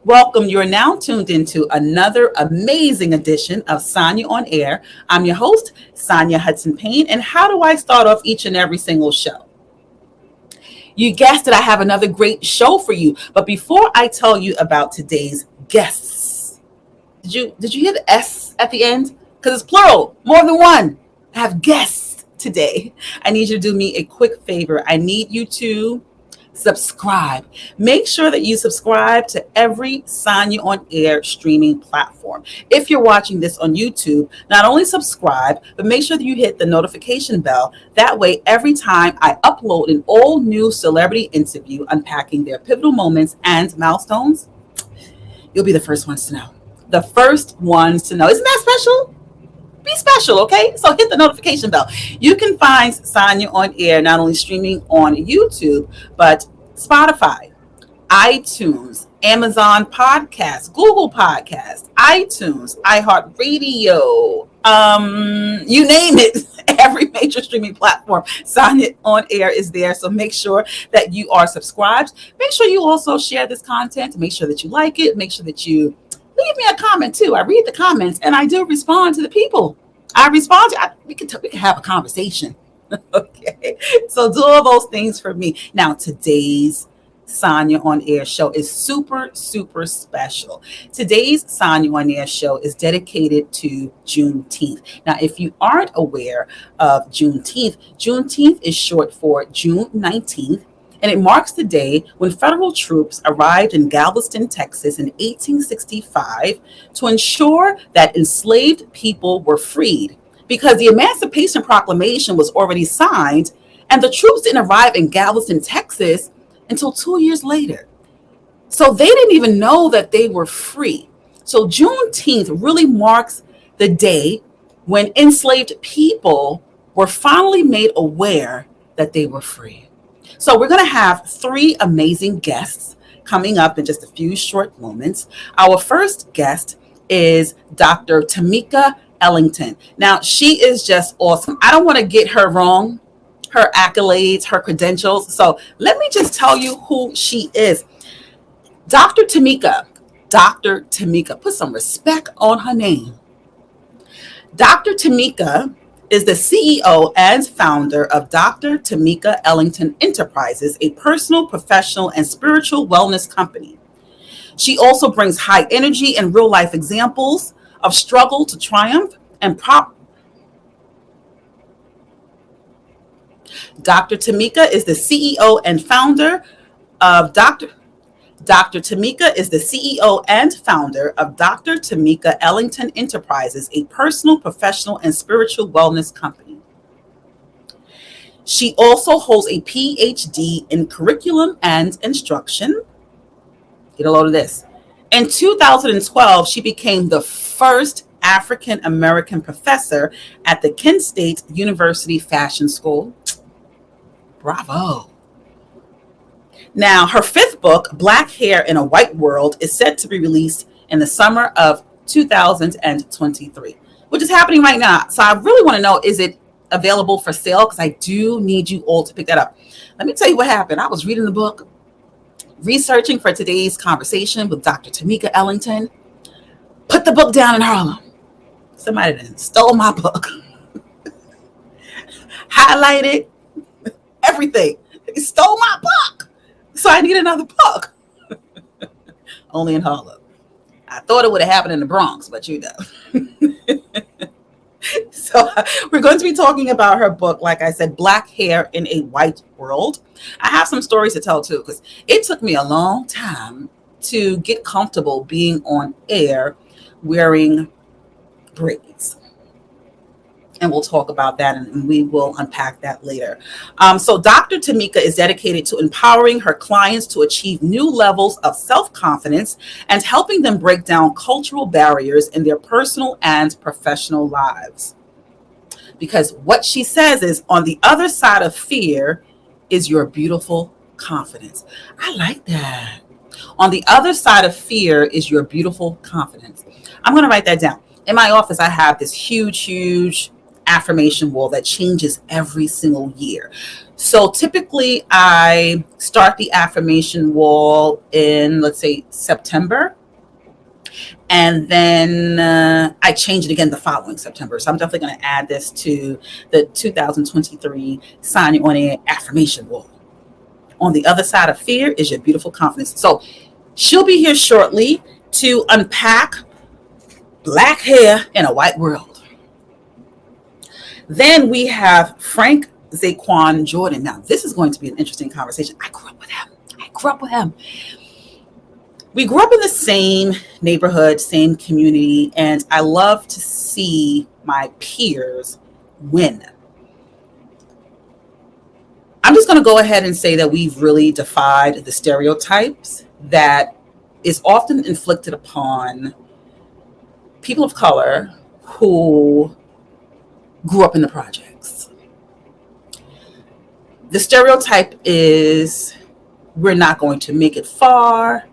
Welcome. You're now tuned into another amazing edition of Sanya On-Air. I'm your host, SanyaHudson Payne. And how do I start off each and every single show? You guessed it, I have another great show for you. But before I tell you about today's guests, did you hear the S at the end? Because it's plural, more than one. I have guests today. I need you to do me a quick favor. I need you to subscribe. Make sure that you subscribe to every Sanya On-Air streaming platform. If you're watching this on YouTube, not only subscribe, but make sure that you hit the notification bell. That way, every time I upload an all new celebrity interview unpacking their pivotal moments and milestones, you'll be the first ones to know. The first ones to know. Isn't that special? Be special, okay? So hit the notification bell. You can find Sanya On-Air not only streaming on YouTube, but Spotify, iTunes, Amazon Podcasts, Google Podcasts, iTunes, iHeartRadio, you name it. Every major streaming platform, Sanya On-Air is there. So make sure that you are subscribed. Make sure you also share this content. Make sure that you like it. Make sure that you leave me a comment too. I read the comments and I do respond to the people. I respond to. We can have a conversation. Okay, so do all those things for me. Now today's Sanya On-Air show is super special. Today's Sanya On-Air show is dedicated to Juneteenth. Now, if you aren't aware of Juneteenth is short for June 19th. And it marks the day when federal troops arrived in Galveston, Texas in 1865 to ensure that enslaved people were freed, because the Emancipation Proclamation was already signed and the troops didn't arrive in Galveston, Texas until 2 years later. So they didn't even know that they were free. So Juneteenth really marks the day when enslaved people were finally made aware that they were free. So we're going to have three amazing guests coming up in just a few short moments. Our first guest is Dr. Tameka Ellington. Now, she is just awesome. I don't want to get her wrong, her accolades, her credentials. So let me just tell you who she is. Dr. Tameka, put some respect on her name. Dr. Tameka is the CEO and founder of Dr. Tameka Ellington Enterprises, a personal, professional, and spiritual wellness company. She also brings high energy and real life examples of struggle to triumph and Dr. Tameka is the CEO and founder of Dr. Tameka is the CEO and founder of Dr. Tameka Ellington Enterprises, a personal, professional, and spiritual wellness company. She also holds a PhD in curriculum and instruction. Get a load of this. In 2012, she became the first African American professor at the Kent State University Fashion School. Bravo. Now, her fifth book, Black Hair in a White World, is set to be released in the summer of 2023, which is happening right now. So I really want to know, is it available for sale? Because I do need you all to pick that up. Let me tell you what happened. I was reading the book, researching for today's conversation with Dr. Tameka Ellington, put the book down in Harlem. Somebody then stole my book, highlighted everything. They stole my book. So I need another book. Only in Harlem. I thought it would have happened in the Bronx, but you know. So we're going to be talking about her book, like I said, Black Hair in a White World. I have some stories to tell too, because it took me a long time to get comfortable being on air wearing braids. And we'll talk about that and we will unpack that later. So Dr. Tameka is dedicated to empowering her clients to achieve new levels of self-confidence and helping them break down cultural barriers in their personal and professional lives. Because what she says is, on the other side of fear is your beautiful confidence. I like that. On the other side of fear is your beautiful confidence. I'm going to write that down. In my office, I have this huge affirmation wall that changes every single year. So typically I start the affirmation wall in, let's say, September. And then I change it again the following September. So I'm definitely going to add this to the 2023 Sanya On-Air affirmation wall. On the other side of fear is your beautiful confidence. So she'll be here shortly to unpack black hair in a white world. Then we have Frank Zaaqan Jordan. Now, this is going to be an interesting conversation. I grew up with him. We grew up in the same neighborhood, same community, and I love to see my peers win. I'm just going to go ahead and say that we've really defied the stereotypes that is often inflicted upon people of color who grew up in the projects. The stereotype is we're not going to make it far.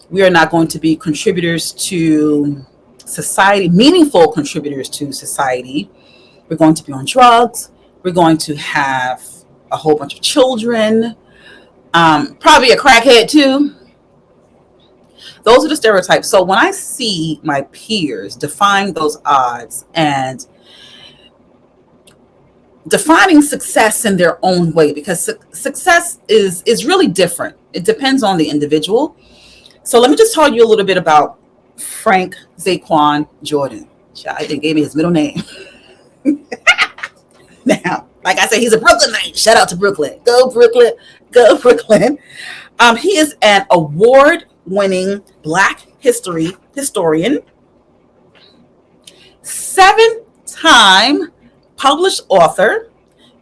We are not going to be contributors to society, meaningful contributors to society. We're going to be on drugs. We're going to have a whole bunch of children, probably a crackhead too. Those are the stereotypes. So when I see my peers defying those odds and defining success in their own way, because success is really different. It depends on the individual. So let me just tell you a little bit about Frank Zaaqan Jordan. I think gave me his middle name. Now, like I said, he's a Brooklynite. Shout out to Brooklyn. Go Brooklyn. Go Brooklyn. He is an award-winning Black history historian, 7-time published author.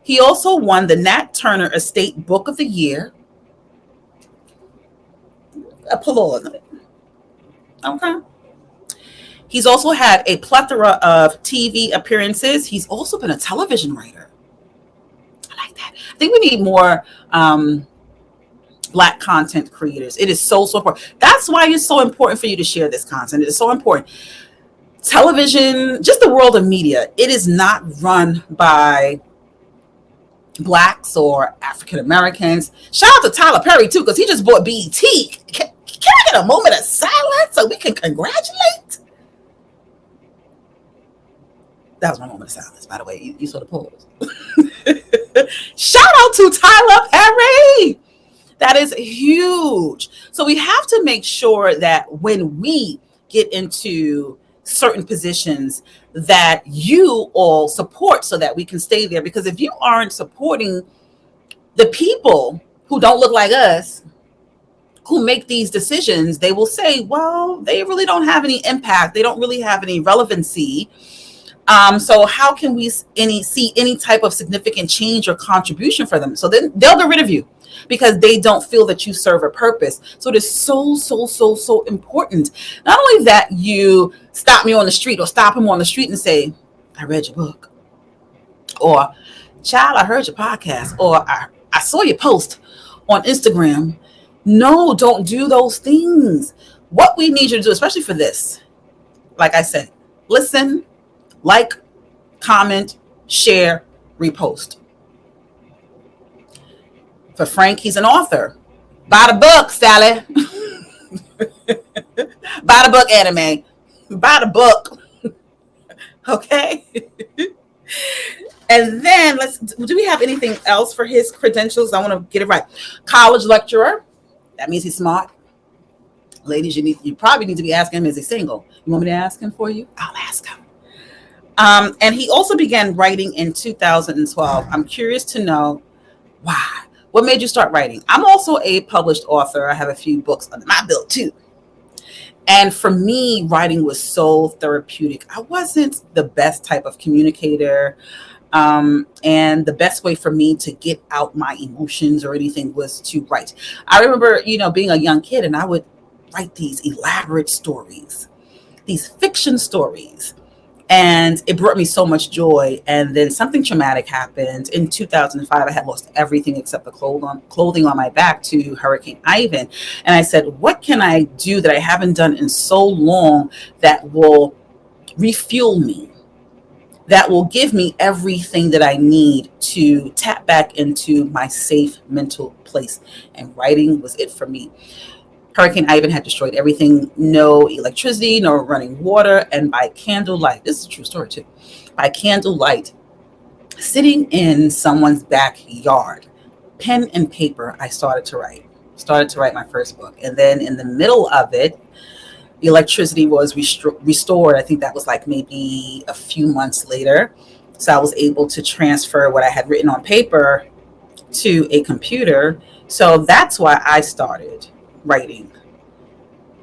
He also won the Nat Turner Estate Book of the Year. Applause. Okay. He's also had a plethora of TV appearances. He's also been a television writer. I like that. I think we need more Black content creators. It is so important. That's why it's so important for you to share this content. It is so important. Television, just the world of media, it is not run by Blacks or African Americans. Shout out to Tyler Perry too, because he just bought BET. Can I get a moment of silence so we can congratulate? That was my moment of silence, by the way. You saw the pause. Shout out to Tyler Perry. That is huge. So we have to make sure that when we get into certain positions that you all support so that we can stay there. Because if you aren't supporting the people who don't look like us, who make these decisions, they will say, well, they really don't have any impact. They don't really have any relevancy. So how can we see any type of significant change or contribution for them? So then they'll get rid of you because they don't feel that you serve a purpose. So it is so important. Not only that you stop me on the street or stop him on the street and say, I read your book, or child, I heard your podcast, or I saw your post on Instagram. No, don't do those things. What we need you to do, especially for this, like I said, listen, like, comment, share, repost. For Frank, he's an author. Buy the book, Sally. Buy the book, Anime. Buy the book. Okay. And then do we have anything else for his credentials? I want to get it right. College lecturer. That means he's smart. Ladies, you probably need to be asking him, is he single? You want me to ask him for you? I'll ask him. And he also began writing in 2012. I'm curious to know why. What made you start writing? I'm also a published author. I have a few books under my belt too. And for me, writing was so therapeutic. I wasn't the best type of communicator. And the best way for me to get out my emotions or anything was to write. I remember, being a young kid, and I would write these elaborate stories, these fiction stories. And it brought me so much joy. And then something traumatic happened. In 2005, I had lost everything except the clothing on my back to Hurricane Ivan. And I said, what can I do that I haven't done in so long that will refuel me, that will give me everything that I need to tap back into my safe mental place. And writing was it for me. Hurricane Ivan had destroyed everything, no electricity, no running water. And by candlelight, this is a true story too, by candlelight, sitting in someone's backyard, pen and paper, I started to write my first book. And then in the middle of it, electricity was restored. I think that was like maybe a few months later. So I was able to transfer what I had written on paper to a computer. So that's why I started writing.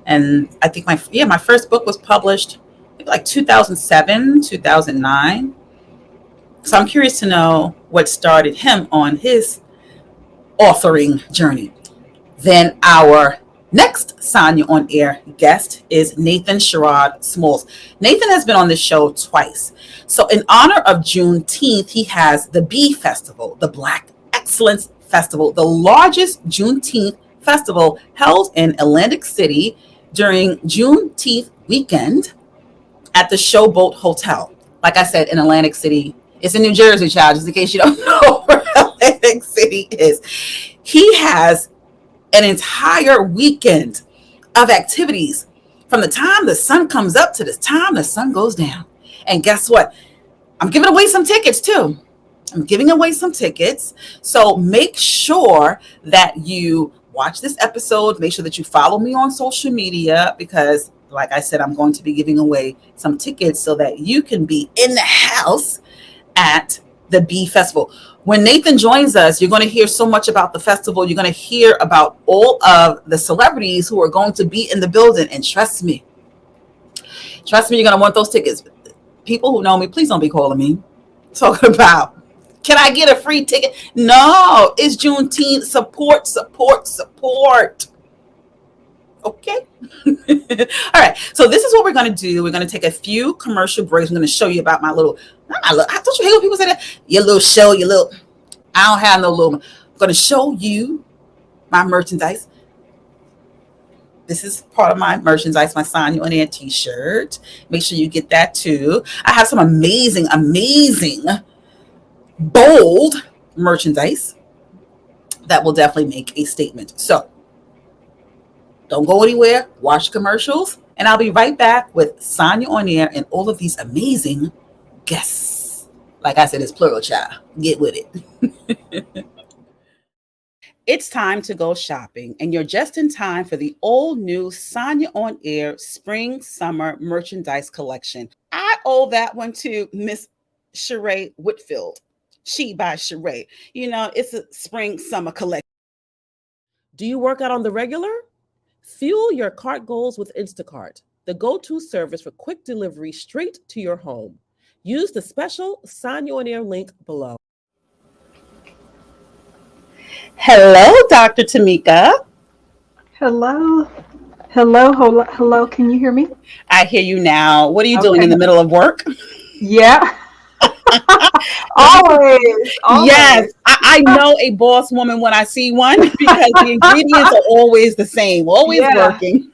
And I think my first book was published like 2007, 2009. So I'm curious to know what started him on his authoring journey. Then our next Sanya On-Air guest is Nathan Sherrod Smalls. Nathan has been on this show twice. So in honor of Juneteenth, he has the B Festival, the Black Excellence Festival, the largest Juneteenth festival held in Atlantic City during Juneteenth weekend at the Showboat Hotel. Like I said, in Atlantic City. It's in New Jersey, child, just in case you don't know where Atlantic City is. He has an entire weekend of activities from the time the sun comes up to the time the sun goes down. And guess what? I'm giving away some tickets too. So make sure that you watch this episode. Make sure that you follow me on social media because, like I said, I'm going to be giving away some tickets so that you can be in the house at the B Festival. When Nathan joins us, you're going to hear so much about the festival. You're going to hear about all of the celebrities who are going to be in the building. And trust me, you're going to want those tickets. People who know me, please don't be calling me talking about, can I get a free ticket? No, it's Juneteenth. Support. Okay. All right. So this is what we're going to do. We're going to take a few commercial breaks. I'm going to show you about don't you hate when people say that? Your little show, I don't have no little, I'm going to show you my merchandise. This is part of my merchandise, my Sanya On-Air t-shirt. Make sure you get that too. I have some amazing, bold merchandise that will definitely make a statement. So don't go anywhere. Watch commercials. And I'll be right back with Sanya On-Air and all of these amazing guests. Like I said, it's plural, child. Get with it. It's time to go shopping, and you're just in time for the all-new Sanya On-Air Spring Summer Merchandise Collection. I owe that one to Miss Sheree Whitfield. She by Sheree. It's a spring summer collection. Do you work out on the regular? Fuel your cart goals with Instacart, the go-to service for quick delivery straight to your home. Use the special Sanya On-Air link below. Hello, Dr. Tameka. Hello. Can you hear me? I hear you now. What are you doing in the middle of work? Yeah. Always. Yes, I know a boss woman when I see one because the ingredients are always the same, always working.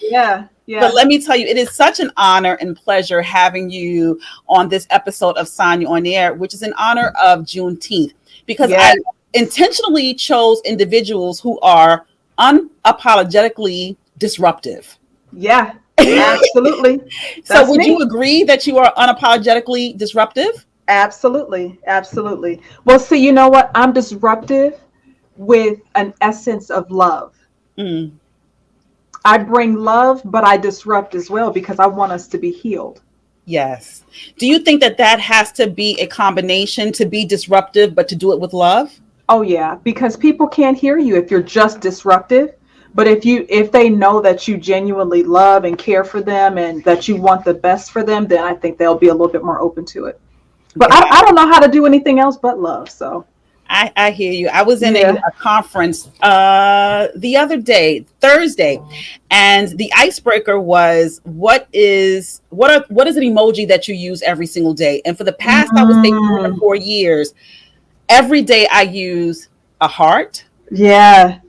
Yeah. But let me tell you, it is such an honor and pleasure having you on this episode of Sanya On-Air, which is in honor of Juneteenth, because I intentionally chose individuals who are unapologetically disruptive. Yeah, absolutely. So would you agree that you are unapologetically disruptive? Absolutely. Well, see, you know what? I'm disruptive with an essence of love. I bring love, but I disrupt as well because I want us to be healed. Yes. Do you think that has to be a combination to be disruptive, but to do it with love? Oh, yeah, because people can't hear you if you're just disruptive. But if they know that you genuinely love and care for them and that you want the best for them, then I think they'll be a little bit more open to it. But I don't know how to do anything else but love. So I hear you. I was in a conference the other day, Thursday, and the icebreaker was what is an emoji that you use every single day? And for the past, I would say 3 or 4 years, every day I use a heart, a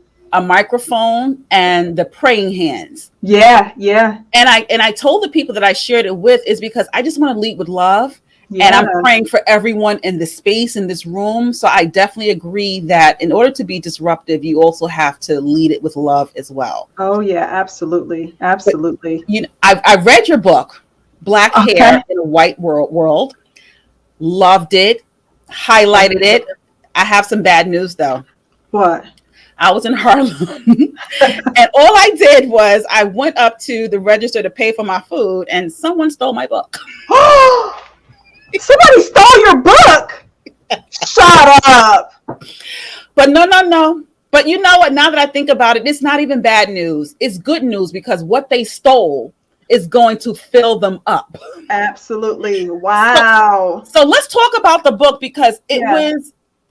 microphone, and the praying hands. And I told the people that I shared it with is because I just want to lead with love. And I'm Yeah. praying for everyone in the space in this room. So I definitely agree that in order to be disruptive, you also have to lead it with love as well. Oh yeah, absolutely. But Absolutely. I read your book, Black Hair Okay. in a White World. Loved it, highlighted it. I have some bad news though. What? I was in Harlem and all I did was I went up to the register to pay for my food and someone stole my book. Somebody stole your book. Shut up. But no. But you know what? Now that I think about it, it's not even bad news. It's good news because what they stole is going to fill them up. Absolutely. Wow. So let's talk about the book because Yeah.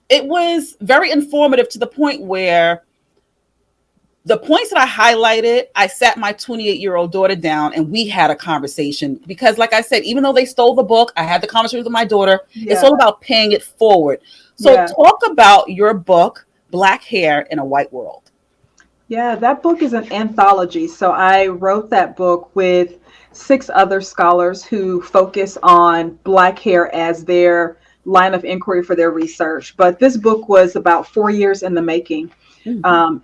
it was very informative to the point where the points that I highlighted, I sat my 28-year-old daughter down and we had a conversation because like I said, even though they stole the book, I had the conversation with my daughter. It's Yeah. all about paying it forward. So Yeah. talk about your book, Black Hair in a White World. Yeah, that book is an anthology. So I wrote that book with 6 other scholars who focus on Black hair as their line of inquiry for their research. But this book was about 4 years in the making.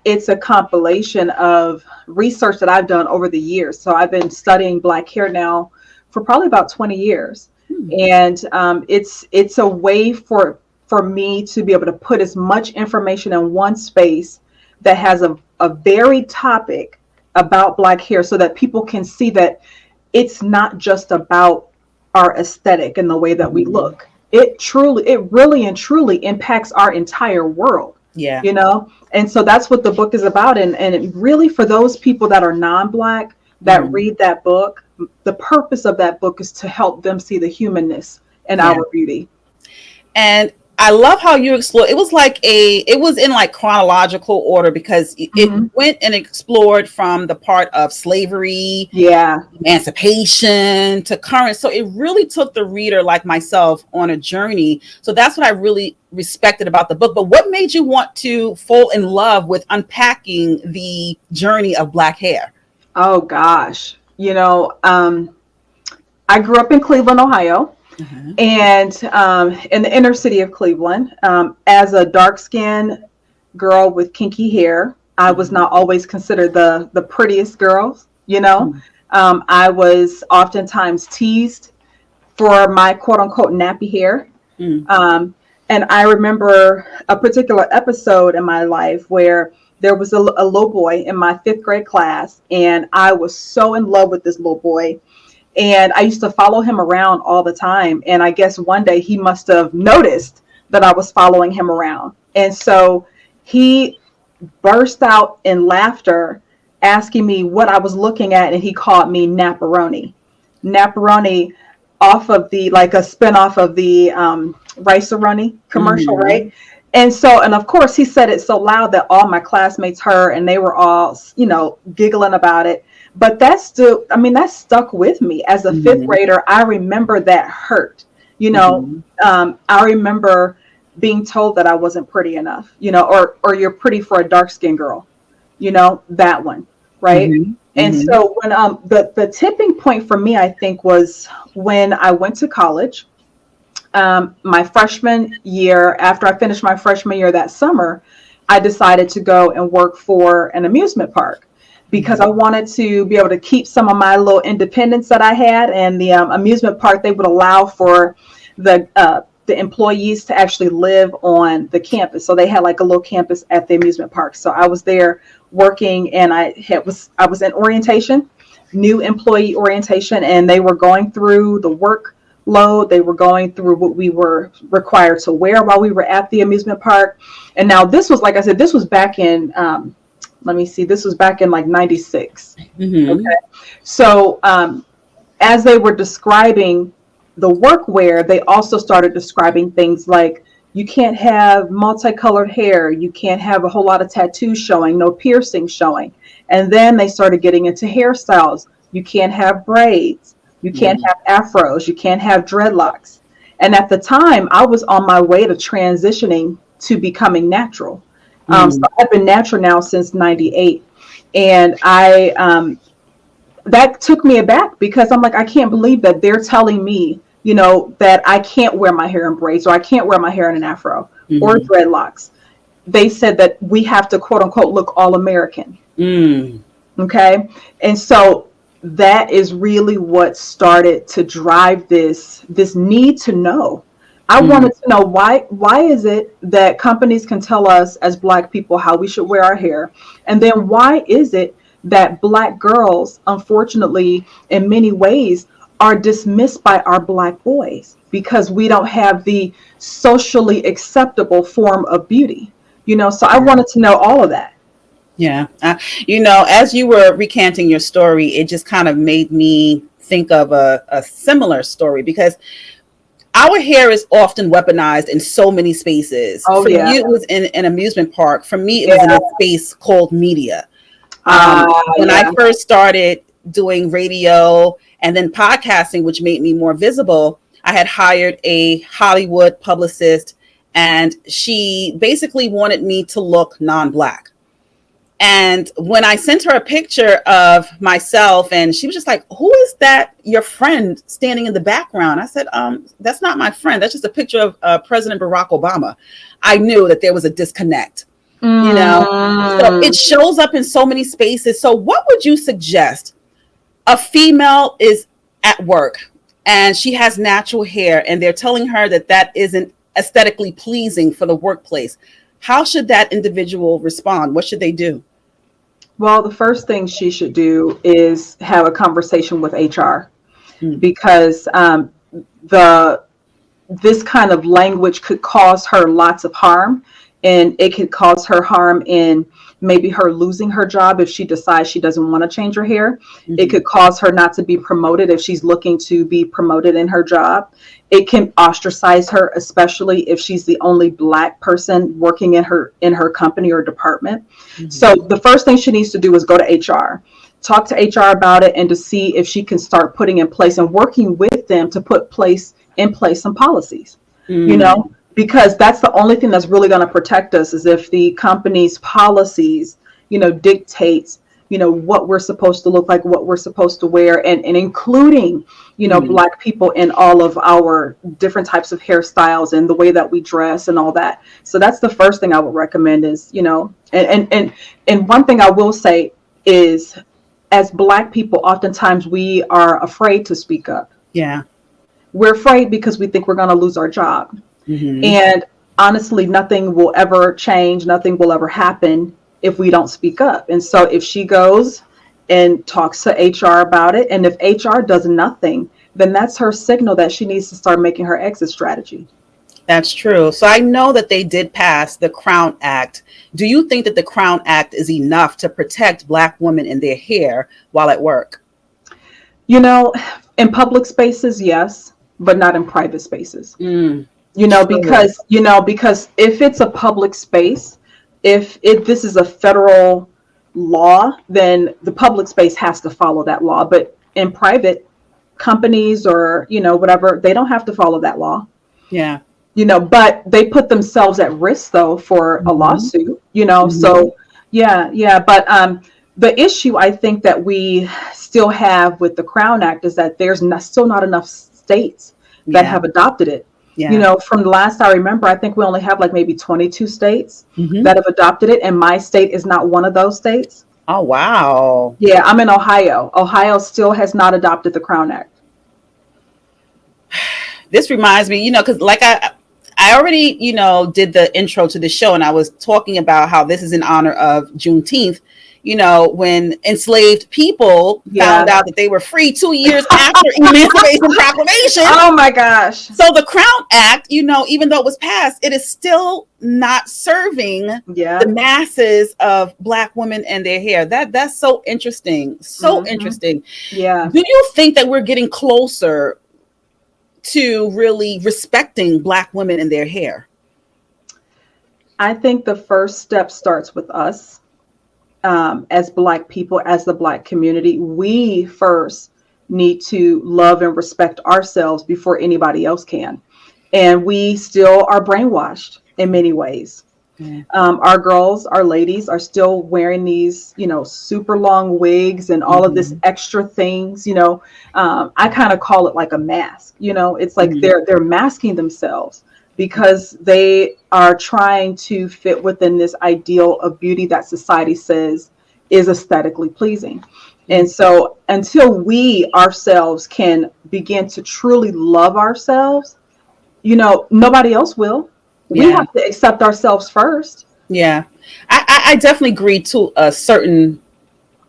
It's a compilation of research that I've done over the years. So I've been studying Black hair now for probably about 20 years. And it's a way for me to be able to put as much information in one space that has a varied topic about Black hair so that people can see that it's not just about our aesthetic and the way that we look. It really and truly impacts our entire world. Yeah. You know? And so that's what the book is about. And it really, for those people that are non-Black that read that book, the purpose of that book is to help them see the humanness in our beauty. And I love how you explore. It was in like chronological order because it went and explored from the part of slavery, emancipation to current. So it really took the reader like myself on a journey. So that's what I really respected about the book. But what made you want to fall in love with unpacking the journey of Black hair? Oh gosh. I grew up in Cleveland, Ohio. And in the inner city of Cleveland, as a dark-skinned girl with kinky hair, I was not always considered the prettiest girl. I was oftentimes teased for my quote-unquote nappy hair. And I remember a particular episode in my life where there was a little boy in my 5th grade class, and I was so in love with this little boy. And I used to follow him around all the time. And I guess one day he must have noticed that I was following him around. And so he burst out in laughter, asking me what I was looking at. And he called me Napperoni. Napperoni, off of like a spinoff of the Rice-A-Roni commercial, right? And of course, he said it so loud that all my classmates heard and they were all, giggling about it. But that stuck with me as a 5th grader. I remember that hurt. I remember being told that I wasn't pretty enough, or you're pretty for a dark skinned girl, that one. Right. And so when the tipping point for me, I think, was when I went to college. My freshman year, after I finished my freshman year that summer, I decided to go and work for an amusement park because I wanted to be able to keep some of my little independence that I had. And the amusement park, they would allow for the employees to actually live on the campus. So they had like a little campus at the amusement park. So I was there working, and I was in orientation, new employee orientation, and they were going through the work load. They were going through what we were required to wear while we were at the amusement park. And now this was, like I said, this was back in, this was back in like 96. Okay. So as they were describing the workwear, they also started describing things like, you can't have multicolored hair. You can't have a whole lot of tattoos showing, no piercing showing. And then they started getting into hairstyles. You can't have braids. You can't have afros. You can't have dreadlocks. And at the time, I was on my way to transitioning to becoming natural. So I've been natural now since 98. And that took me aback because I'm like, I can't believe that they're telling me that I can't wear my hair in braids, or I can't wear my hair in an afro or Mm-hmm. dreadlocks. They said that we have to, quote unquote, look all American. Mm. Okay. And so that is really what started to drive this need to know. I Mm. wanted to know why is it that companies can tell us as Black people how we should wear our hair? And then why is it that Black girls, unfortunately, in many ways, are dismissed by our Black boys because we don't have the socially acceptable form of beauty? So I wanted to know all of that. Yeah. As you were recanting your story, it just kind of made me think of a similar story, because our hair is often weaponized in so many spaces. Oh For yeah. you, it was in an amusement park. For me, it was in Yeah. a space called media. When I Yeah. first started doing radio and then podcasting, which made me more visible, I had hired a Hollywood publicist, and she basically wanted me to look non-Black. And when I sent her a picture of myself, and she was just like, "Who is that, your friend standing in the background?" I said, "That's not my friend. That's just a picture of President Barack Obama." I knew that there was a disconnect, you know? So Mm. it shows up in so many spaces. So what would you suggest? A female is at work and she has natural hair, and they're telling her that that isn't aesthetically pleasing for the workplace. How should that individual respond? What should they do? Well, the first thing she should do is have a conversation with HR, Mm. because the this kind of language could cause her lots of harm, and it could cause her harm in maybe her losing her job if she decides she doesn't want to change her hair. It Mhm. could cause her not to be promoted if she's looking to be promoted in her job. It can ostracize her, especially if she's the only Black person working in her company or department. So Mhm. the first thing she needs to do is go to HR, talk to HR about it, and to see if she can start putting in place and working with them to put in place some policies, Mm. because that's the only thing that's really going to protect us, is if the company's policies, dictates, what we're supposed to look like, what we're supposed to wear, and including, Mm. Black people in all of our different types of hairstyles and the way that we dress and all that. So that's the first thing I would recommend is, and one thing I will say is, as Black people, oftentimes we are afraid to speak up. Yeah. We're afraid because we think we're going to lose our job. Hmm. And honestly, nothing will ever change, nothing will ever happen if we don't speak up. And so if she goes and talks to HR about it, and if HR does nothing, then that's her signal that she needs to start making her exit strategy. That's true. So I know that they did pass the Crown Act. Do you think that the Crown Act is enough to protect Black women in their hair while at work? You know, in public spaces, yes, but not in private spaces. Mm. True. Because if it's a public space, if this is a federal law, then the public space has to follow that law. But in private companies, or whatever, they don't have to follow that law. Yeah. But they put themselves at risk though for a Hmm. lawsuit. Hmm. So yeah. But the issue I think that we still have with the Crown Act is that there's still not enough states that Yeah. have adopted it. Yeah. From the last I remember, I think we only have like maybe 22 states Hmm. that have adopted it, and my state is not one of those states. Oh, wow. Yeah, I'm in Ohio. Ohio still has not adopted the Crown Act. This reminds me, because I already, did the intro to the show, and I was talking about how this is in honor of Juneteenth, when enslaved people Yeah. found out that they were free 2 years after Emancipation Proclamation. Oh my gosh. So the Crown Act, even though it was passed, it is still not serving Yeah. the masses of Black women and their hair. That's so interesting. So Mhm. interesting. Yeah. Do you think that we're getting closer to really respecting Black women and their hair? I think the first step starts with us, as Black people, as the Black community. We first need to love and respect ourselves before anybody else can. And we still are brainwashed in many ways. Yeah. Our girls, our ladies are still wearing these, super long wigs and all of this Mhm. extra things, I kind of call it like a mask, it's like Mhm. they're masking themselves because they are trying to fit within this ideal of beauty that society says is aesthetically pleasing. And Mhm. so until we ourselves can begin to truly love ourselves, nobody else will. We Yeah. have to accept ourselves first. Yeah. I definitely agree to a certain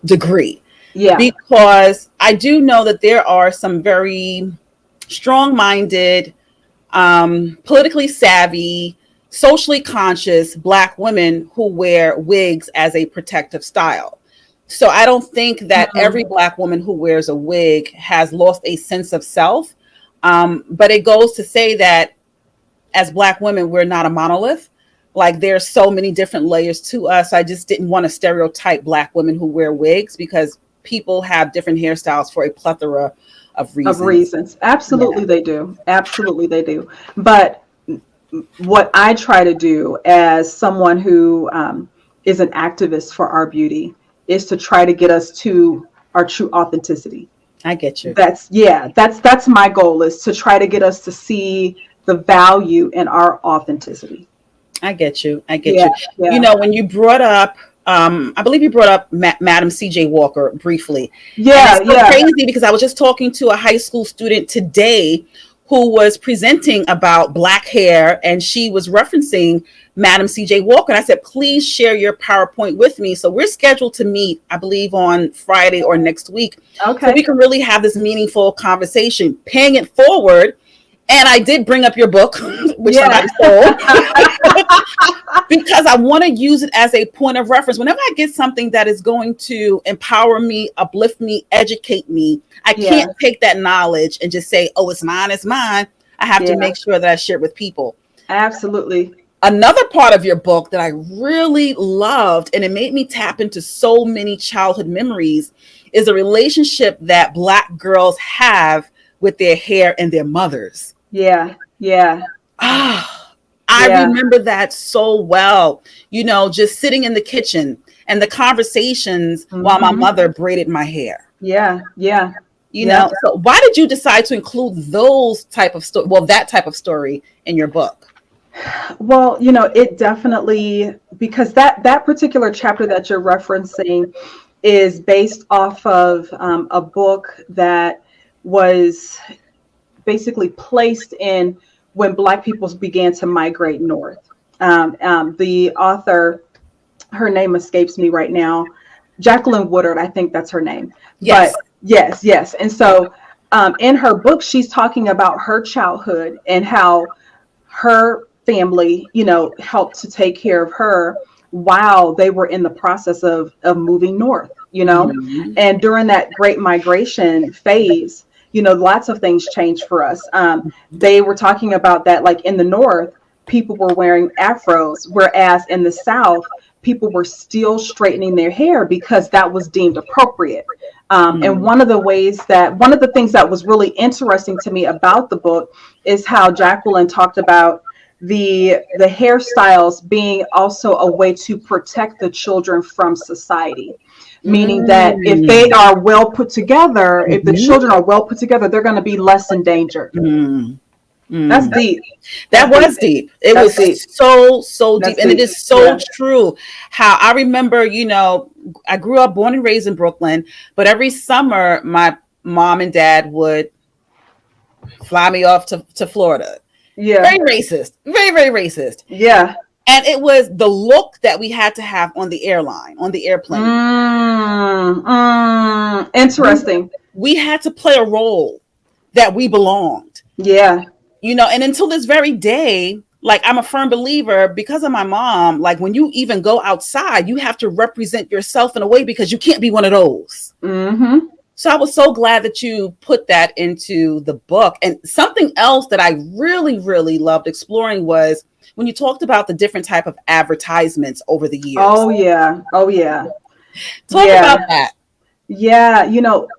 degree Yeah. because I do know that there are some very strong minded, politically savvy, socially conscious Black women who wear wigs as a protective style. So I don't think that every Mhm. Black woman who wears a wig has lost a sense of self. But it goes to say that as Black women, we're not a monolith. Like there's so many different layers to us. I just didn't want to stereotype Black women who wear wigs because people have different hairstyles for a plethora of Of reasons. reasons. Yeah, Absolutely, they do. Absolutely, they do. But what I try to do as someone who is an activist for our beauty is to try to get us to our true authenticity. I get you. That's my goal, is to try to get us to see the value in our authenticity. I get you. I get Yeah, you. You yeah, know, when you brought up, I believe you brought up Madam C.J. Walker briefly, and yeah, it's so yeah. crazy because I was just talking to a high school student today who was presenting about Black hair, and she was referencing Madam C.J. Walker. And I said, please share your PowerPoint with me. So we're scheduled to meet, I believe, on Friday or next week, so we Okay. can really have this meaningful conversation, paying it forward. And I did bring up your book, which Yeah. somebody stole, because I want to use it as a point of reference. Whenever I get something that is going to empower me, uplift me, educate me, I Yeah. can't take that knowledge and just say, oh, it's mine, it's mine. I have to Yeah. make sure that I share it with people. Absolutely. Another part of your book that I really loved, and it made me tap into so many childhood memories, is a relationship that Black girls have with their hair and their mothers. Yeah. Yeah. Ah, I Yeah. remember that so well. You know, just sitting in the kitchen and the conversations while my Hmm. mother braided my hair. Yeah. Yeah. You Yep. know, so why did you decide to include those type of story? Well, that type of story in your book. Well, it definitely, because that particular chapter that you're referencing is based off of a book that was basically placed in when Black people began to migrate north. The author, her name escapes me right now, Jacqueline Woodard, I think that's her name. Yes. But yes, yes. And so in her book, she's talking about her childhood and how her family, helped to take care of her while they were in the process of moving north. Mhm. And during that great migration phase, lots of things changed for us. They were talking about that, like in the north, people were wearing afros, whereas in the south, people were still straightening their hair because that was deemed appropriate. And Mhm. one of the things that was really interesting to me about the book is how Jacqueline talked about the hairstyles being also a way to protect the children from society. Meaning that if they Mm. are well put together, if the Mhm. children are well put together, they're going to be less endangered. Mm. That's Mm. deep. That That's deep. was deep. It That's was deep. so deep. That's And it deep. is so Yeah. true how I remember, I grew up born and raised in Brooklyn, but every summer my mom and dad would fly me off to Florida. Yeah. Very racist, very racist. Yeah. And it was the look that we had to have on the airline, on the airplane. We, Interesting. we had to play a role that we belonged. Yeah. And until this very day, like I'm a firm believer because of my mom, like when you even go outside, you have to represent yourself in a way because you can't be one of those. Mm-hmm. So I was so glad that you put that into the book. And something else that I really, really loved exploring was when you talked about the different type of advertisements over the years. Oh yeah. Oh yeah. Talk about Yeah. that. Yeah,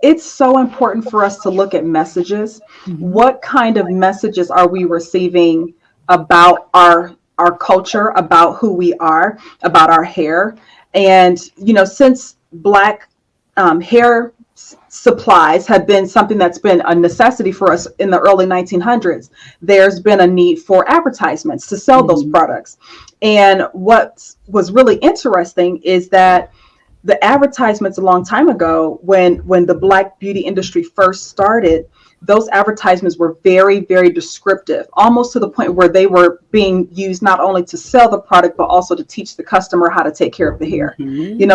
it's so important for us to look at messages. Mhm. What kind of messages are we receiving about our our culture, about who we are, about our hair. And, since Black hair supplies have been something that's been a necessity for us in the early 1900s, there's been a need for advertisements to sell those products. And what was really interesting is that the advertisements a long time ago, when the Black beauty industry first started, those advertisements were very, very descriptive, almost to the point where they were being used not only to sell the product, but also to teach the customer how to take care of the hair.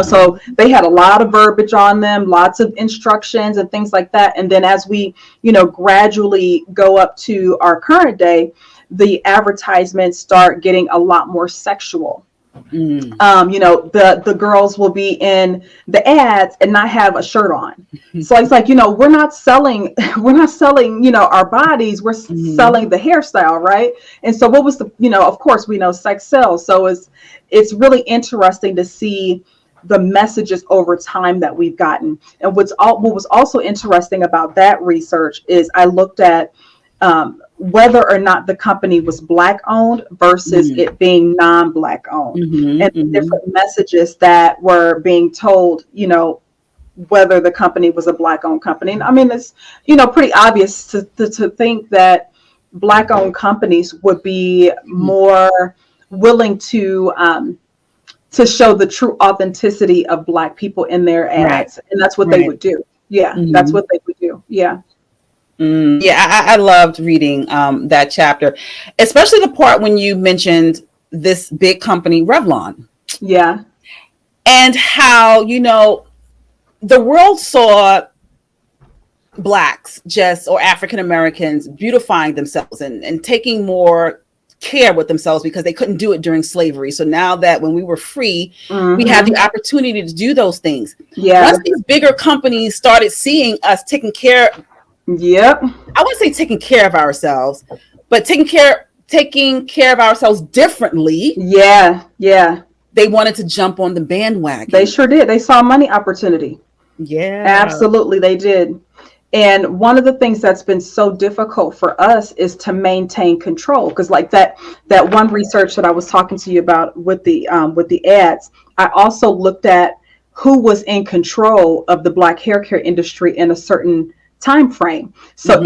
So they had a lot of verbiage on them, lots of instructions and things like that. And then as we, gradually go up to our current day, the advertisements start getting a lot more sexual. The girls will be in the ads and not have a shirt on. So it's like, we're not selling, our bodies, we're selling the hairstyle, right? And so what was of course we know sex sells. So it's really interesting to see the messages over time that we've gotten. And what was also interesting about that research is I looked at whether or not the company was Black owned versus it being non-Black owned, and the different messages that were being told, whether the company was a Black owned company. And I mean, it's, pretty obvious to think that Black owned companies would be more willing to show the true authenticity of Black people in their ads. Right. And that's what they would do. Yeah. That's what they would do. Yeah. I loved reading that chapter, especially the part when you mentioned this big company, Revlon. Yeah. And how, the world saw Blacks or African Americans beautifying themselves and taking more care with themselves because they couldn't do it during slavery. So now that when we were free, we had the opportunity to do those things. Yeah. Once these bigger companies started seeing us taking care, Yep. I wouldn't say taking care of ourselves, but taking care of ourselves differently. Yeah. Yeah. They wanted to jump on the bandwagon. They sure did. They saw money opportunity. Yeah. Absolutely, they did. And one of the things that's been so difficult for us is to maintain control. Because like that one research that I was talking to you about with the ads, I also looked at who was in control of the Black hair care industry in a certain time frame. So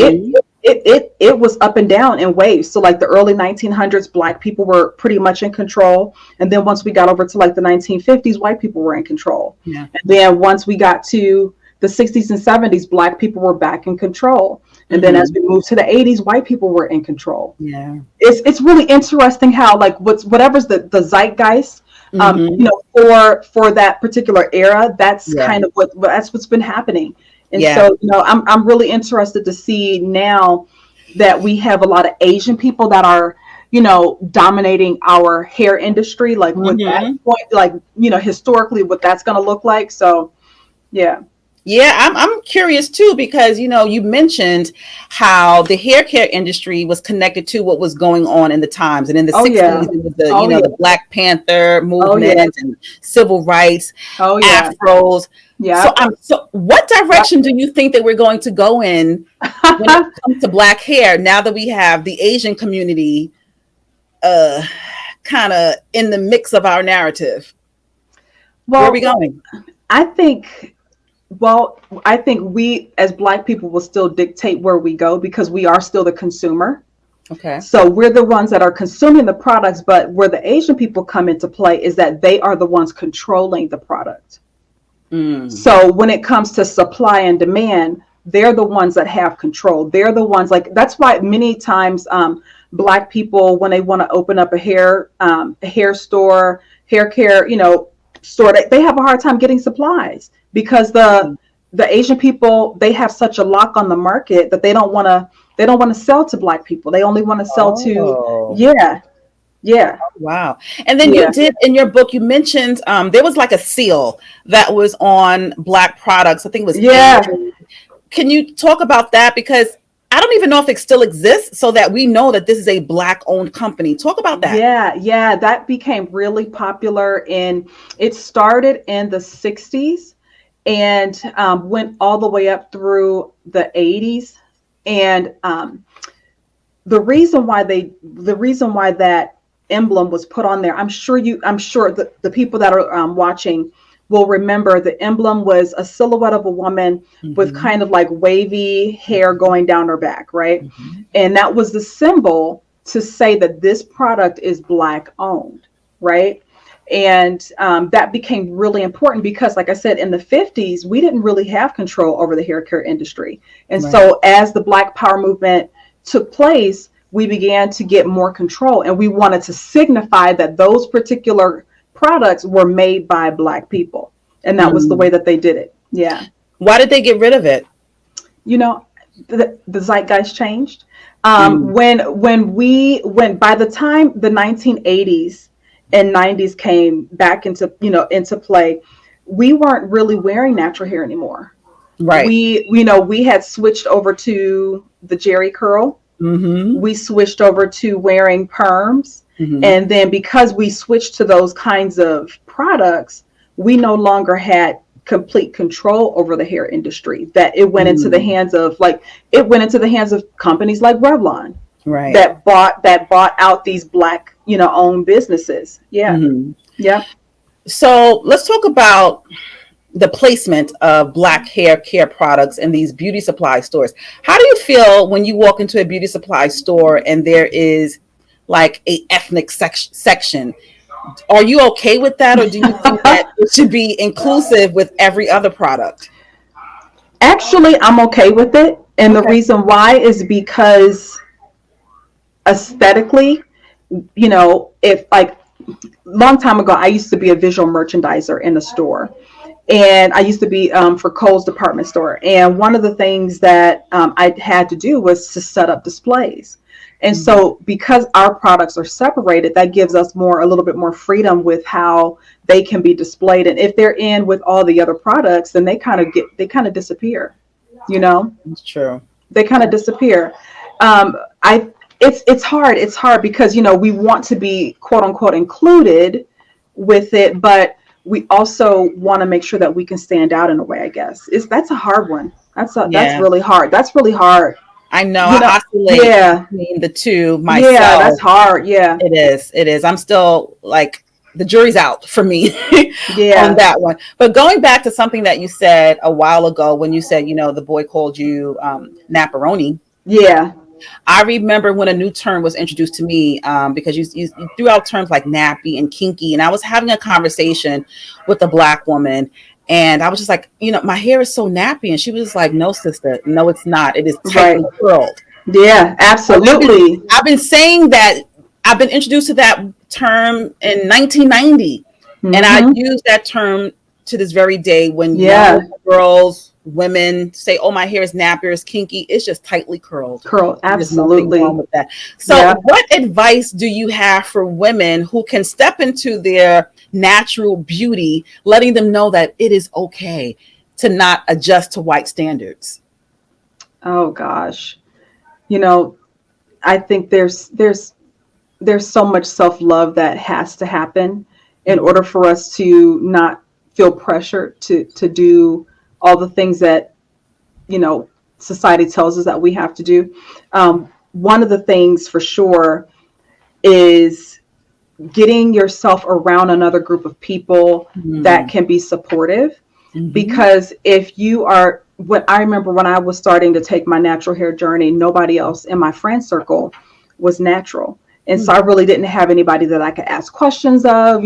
it was up and down in waves. So like the early 1900s, Black people were pretty much in control. And then once we got over to like the 1950s, white people were in control. Yeah. And then once we got to the 60s and 70s, Black people were back in control. And then as we moved to the 80s, white people were in control. Yeah. It's really interesting how like whatever's the zeitgeist, for that particular era, that's kind of what's been happening. And so, I'm really interested to see now that we have a lot of Asian people that are, dominating our hair industry, like with that point, like, historically what that's going to look like. So, yeah. Yeah, I'm curious too, because, you mentioned how the hair care industry was connected to what was going on in the times. And in the 60s, it was the Black Panther movement and civil rights, afros. Yeah. So what direction do you think that we're going to go in when it comes to Black hair now that we have the Asian community kind of in the mix of our narrative? Where are we going? I think we as Black people will still dictate where we go because we are still the consumer. Okay. So we're the ones that are consuming the products, but where the Asian people come into play is that they are the ones controlling the product. So when it comes to supply and demand, they're the ones that have control. They're the ones that's why many times Black people, when they want to open up a hair store, hair care, store, they have a hard time getting supplies because the Asian people, they have such a lock on the market that they don't want to sell to Black people. They only want to sell to Yeah. Oh, wow. And then you did in your book, you mentioned there was like a seal that was on Black products. I think it was. Yeah. Can you talk about that? Because I don't even know if it still exists so that we know that this is a Black owned company. Talk about that. Yeah. That became really popular it started in the 60s and went all the way up through the 80s. And the reason why that emblem was put on there. I'm sure the people that are watching will remember the emblem was a silhouette of a woman with kind of like wavy hair going down her back, right? And that was the symbol to say that this product is Black owned, right? And that became really important because, like I said, in the 50s, we didn't really have control over the hair care industry. And so as the Black Power movement took place, we began to get more control, and we wanted to signify that those particular products were made by Black people. And that was the way that they did it. Yeah. Why did they get rid of it? You know, the zeitgeist changed. When by the time the 1980s and 90s came back into play, we weren't really wearing natural hair anymore. Right. We had switched over to the jerry curl. We switched over to wearing perms. And then because we switched to those kinds of products, we no longer had complete control over the hair industry. That it went into the hands of companies like Revlon, right? That bought out these Black, owned businesses. Yeah. Yeah. So let's talk about the placement of Black hair care products in these beauty supply stores. How do you feel when you walk into a beauty supply store and there is like a ethnic section? Are you okay with that, or do you think that it should be inclusive with every other product? Actually, I'm okay with it. And the reason why is because aesthetically, if like long time ago, I used to be a visual merchandiser in a store. And I used to be for Kohl's department store. And one of the things that I had to do was to set up displays. And so because our products are separated, that gives us a little bit more freedom with how they can be displayed. And if they're in with all the other products, then they kind of disappear, It's true. They kind of disappear. It's hard because, we want to be quote unquote included with it, but we also want to make sure that we can stand out in a way, I guess. That's a hard one. That's really hard. That's really hard. I know. I oscillate between the two myself. Yeah, that's hard. Yeah, it is. I'm still like, the jury's out for me on that one. But going back to something that you said a while ago, when you said, the boy called you Naparoni. Yeah. I remember when a new term was introduced to me, because you threw out terms like nappy and kinky. And I was having a conversation with a Black woman. And I was just like, my hair is so nappy. And she was just like, no, sister, no, it's not. It is tightly curled. Yeah, absolutely. I've been saying that. I've been introduced to that term in 1990. And I use that term to this very day when young girls, women say, oh, my hair is nappy, it's kinky. It's just tightly curled. Absolutely. There's nothing wrong with that. So what advice do you have for women who can step into their natural beauty, letting them know that it is okay to not adjust to white standards? Oh, gosh. I think there's so much self-love that has to happen in order for us to not feel pressured to do all the things that, society tells us that we have to do. One of the things for sure is getting yourself around another group of people that can be supportive. Because if you are, I remember when I was starting to take my natural hair journey, nobody else in my friend circle was natural. And so I really didn't have anybody that I could ask questions of.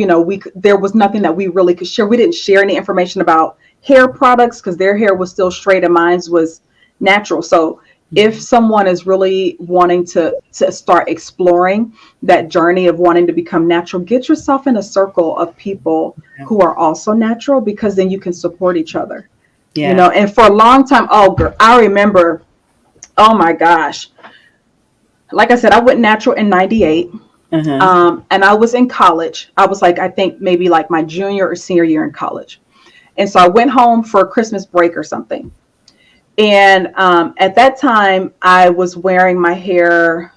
There was nothing that we really could share. We didn't share any information about hair products because their hair was still straight and mine was natural. So if someone is really wanting to start exploring that journey of wanting to become natural, get yourself in a circle of people who are also natural, because then you can support each other. And for a long time, I remember, oh my gosh. Like I said, I went natural in 98. And I was in college. I was like, I think maybe like my junior or senior year in college. And so I went home for a Christmas break or something. And at that time, I was wearing my hair.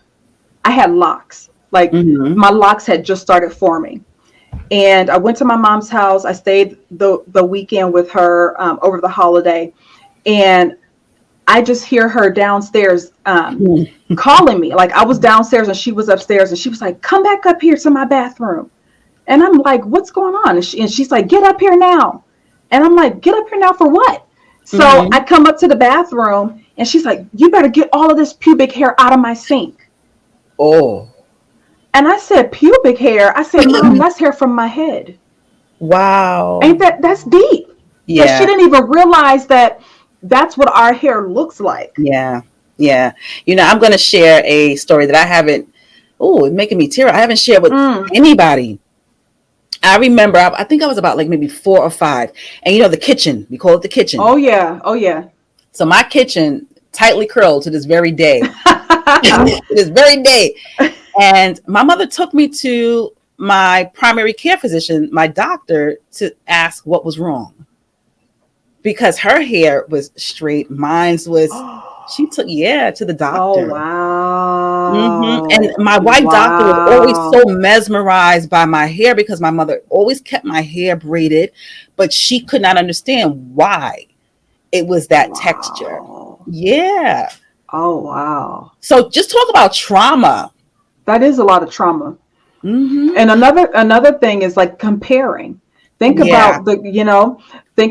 I had locks. Like my locks had just started forming. And I went to my mom's house. I stayed the weekend with her over the holiday. And I just hear her downstairs calling me. Like I was downstairs and she was upstairs, and she was like, come back up here to my bathroom. And I'm like, what's going on? And she's like, get up here now. And I'm like, get up here now for what? So I come up to the bathroom and she's like, you better get all of this pubic hair out of my sink. Oh. And I said, pubic hair? I said, Mom, that's hair from my head. Wow. Ain't that's deep? Yeah. But she didn't even realize that that's what our hair looks like. Yeah. Yeah. You know, I'm going to share a story that I haven't, it's making me tear. I haven't shared with anybody. I remember, I think I was about like maybe 4 or 5. And you know, the kitchen, we call it the kitchen. Oh yeah. Oh yeah. So my kitchen tightly curled to this very day. This very day. And my mother took me to my primary care physician, my doctor, to ask what was wrong. Because her hair was straight. Mine's was, she took, to the doctor. Oh, wow. And my white doctor was always so mesmerized by my hair because my mother always kept my hair braided, but she could not understand why it was that texture. Yeah. Oh, wow. So just talk about trauma. That is a lot of trauma. And another thing is like comparing. Think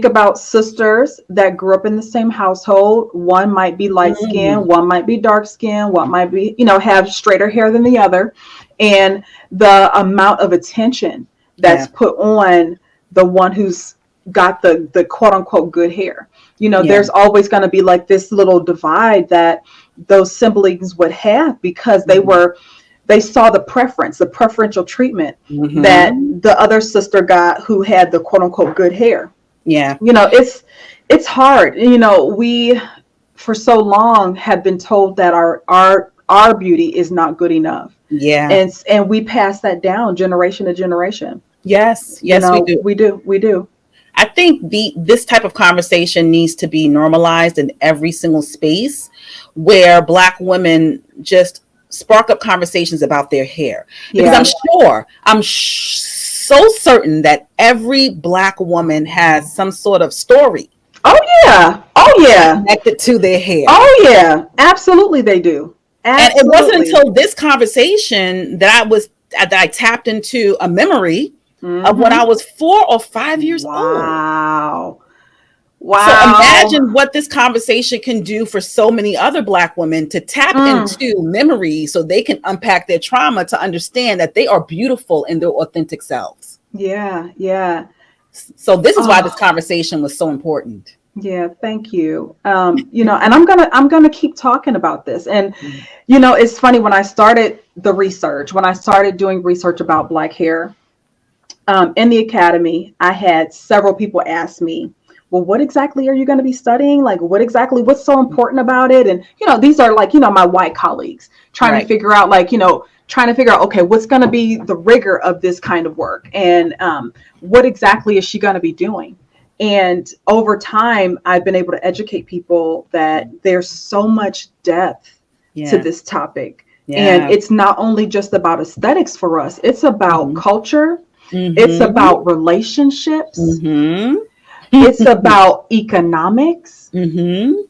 about sisters that grew up in the same household. One might be light skinned, one might be dark skinned, one might be, have straighter hair than the other. And the amount of attention that's put on the one who's got the quote unquote good hair. There's always going to be like this little divide that those siblings would have because they saw the preferential treatment that the other sister got who had the quote unquote good hair. Yeah. It's hard. We for so long have been told that our beauty is not good enough. Yeah. And we pass that down generation to generation. Yes. Yes, we do. We do. I think this type of conversation needs to be normalized in every single space where Black women just spark up conversations about their hair. Because I'm so certain that every Black woman has some sort of story. Oh yeah. Connected to their hair. Oh yeah. Absolutely they do. Absolutely. And it wasn't until this conversation that I tapped into a memory of when I was 4 or 5 years old. Wow. So imagine what this conversation can do for so many other Black women to tap into memory so they can unpack their trauma to understand that they are beautiful in their authentic selves. Yeah, yeah. So this is why this conversation was so important. Yeah, thank you. And I'm gonna keep talking about this. And it's funny, when I started doing research about Black hair in the academy, I had several people ask me, well, what exactly are you going to be studying? Like, what's so important about it? And, these are like, my white colleagues trying to figure out, okay, what's going to be the rigor of this kind of work? And what exactly is she going to be doing? And over time, I've been able to educate people that there's so much depth to this topic. Yeah. And it's not only just about aesthetics for us. It's about culture. It's about relationships. It's about economics. So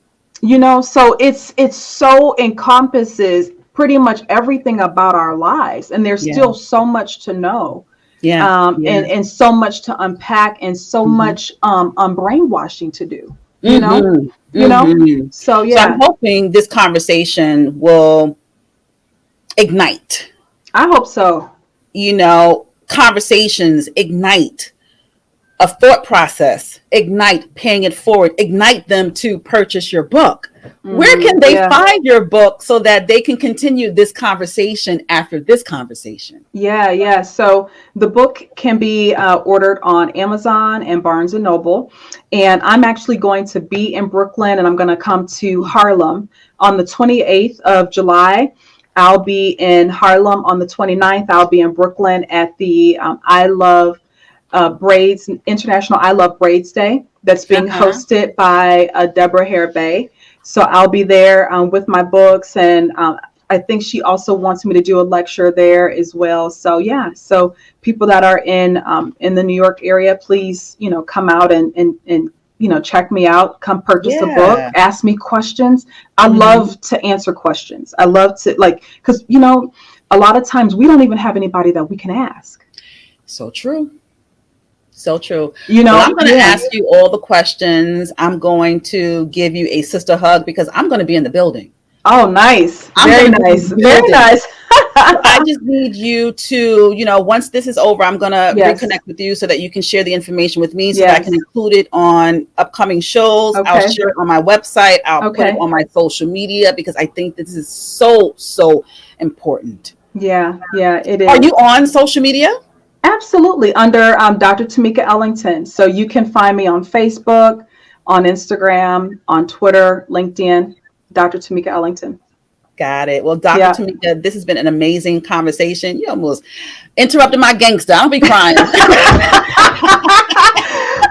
it's so encompasses pretty much everything about our lives. And there's still so much to know. And so much to unpack and so much brainwashing to do. So I'm hoping this conversation will ignite. I hope so. Conversations ignite a thought process, ignite paying it forward, ignite them to purchase your book. Where can they find your book so that they can continue this conversation after this conversation? Yeah. So the book can be ordered on Amazon and Barnes & Noble. And I'm actually going to be in Brooklyn, and I'm going to come to Harlem on the 28th of July. I'll be in Harlem on the 29th. I'll be in Brooklyn at the I Love Braids, International I Love Braids Day that's being hosted by Deborah Hare Bay. So I'll be there with my books, and I think she also wants me to do a lecture there as well. So so people that are in the New York area, please come out and check me out, come purchase a book, Yeah. ask me questions. I Mhm. love to answer questions. I love to because a lot of times we don't even have anybody that we can ask. So true. So true. Well, I'm going to Yeah. ask you all the questions. I'm going to give you a sister hug because I'm going to be in the building. Oh, nice. I'm Very going to be in nice. the Very building. nice. So I just need you to, once this is over, I'm going to Yes. reconnect with you so that you can share the information with me so that I Yes. can include it on upcoming shows. I'll Okay. share it on my website. I'll put it Okay. on my social media because I think this is so, so important. Yeah. Yeah, it Are is. you on social media? Absolutely. Under Dr. Tameka Ellington. So you can find me on Facebook, on Instagram, on Twitter, LinkedIn, Dr. Tameka Ellington. Got it. Well, Dr. Yeah. Tameka, this has been an amazing conversation. You almost interrupted my gangster. I'll be crying.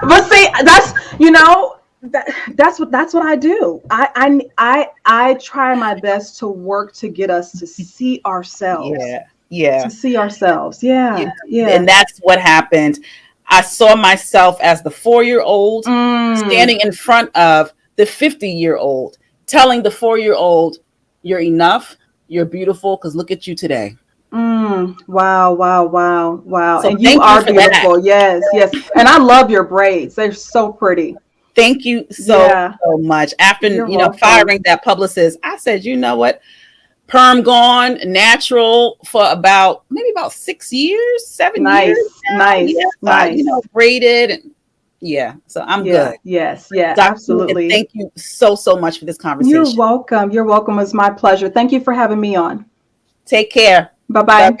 But see, that's what I do. I try my best to work to get us to see ourselves. Yeah. Yeah. To see ourselves. Yeah. Yeah. And that's what happened. I saw myself as the 4-year-old standing in front of the 50-year-old, telling the 4-year-old, you're enough, you're beautiful, because look at you today. Wow, wow, wow, wow. So And you are beautiful. that. Yes, yes. And I love your braids. They're so pretty. Thank you so much. After, firing that publicist, I said, you know what? Perm gone, natural for maybe about 6 years, 7 years. Nice. Braided. And so I'm good. Yes, Dr. absolutely. Tameka, thank you so much for this conversation. You're welcome. You're welcome. It's my pleasure. Thank you for having me on. Take care. Bye-bye.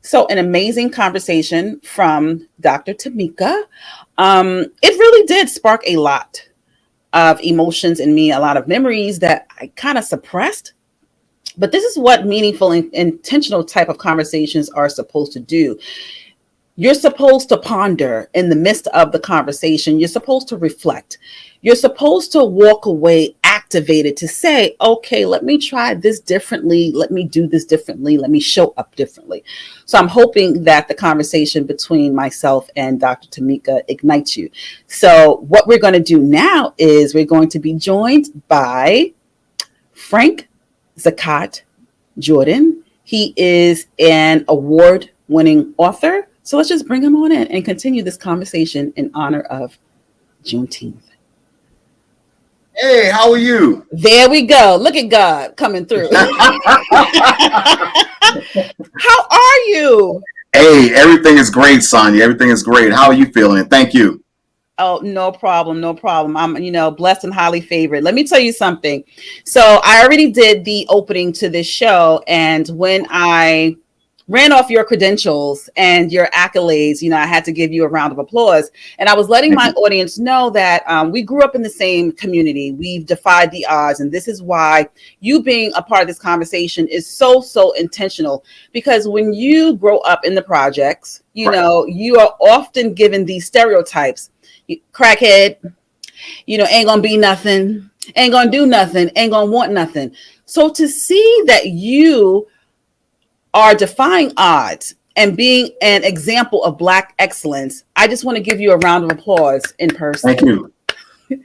So an amazing conversation from Dr. Tameka. It really did spark a lot of emotions in me, a lot of memories that I kind of suppressed. But this is what meaningful and intentional type of conversations are supposed to do. You're supposed to ponder in the midst of the conversation. You're supposed to reflect. You're supposed to walk away activated to say, okay, let me try this differently. Let me do this differently. Let me show up differently. So I'm hoping that the conversation between myself and Dr. Tameka ignites you. So what we're going to do now is we're going to be joined by Frank Zaaqan Jordan. He is an award-winning author. So let's just bring him on in and continue this conversation in honor of Juneteenth. Hey, how are you? There we go. Look at God coming through. How are you? Hey, everything is great, Sanya. Everything is great. How are you feeling? Thank you. Oh, no problem. No problem. I'm, blessed and highly favored. Let me tell you something. So I already did the opening to this show. And when I ran off your credentials and your accolades, I had to give you a round of applause. And I was letting my audience know that we grew up in the same community. We've defied the odds. And this is why you being a part of this conversation is so, so intentional. Because when you grow up in the projects, you are often given these stereotypes. Crackhead, ain't gonna be nothing, ain't gonna do nothing, ain't gonna want nothing. So to see that you are defying odds and being an example of Black excellence, I just want to give you a round of applause in person. Thank you.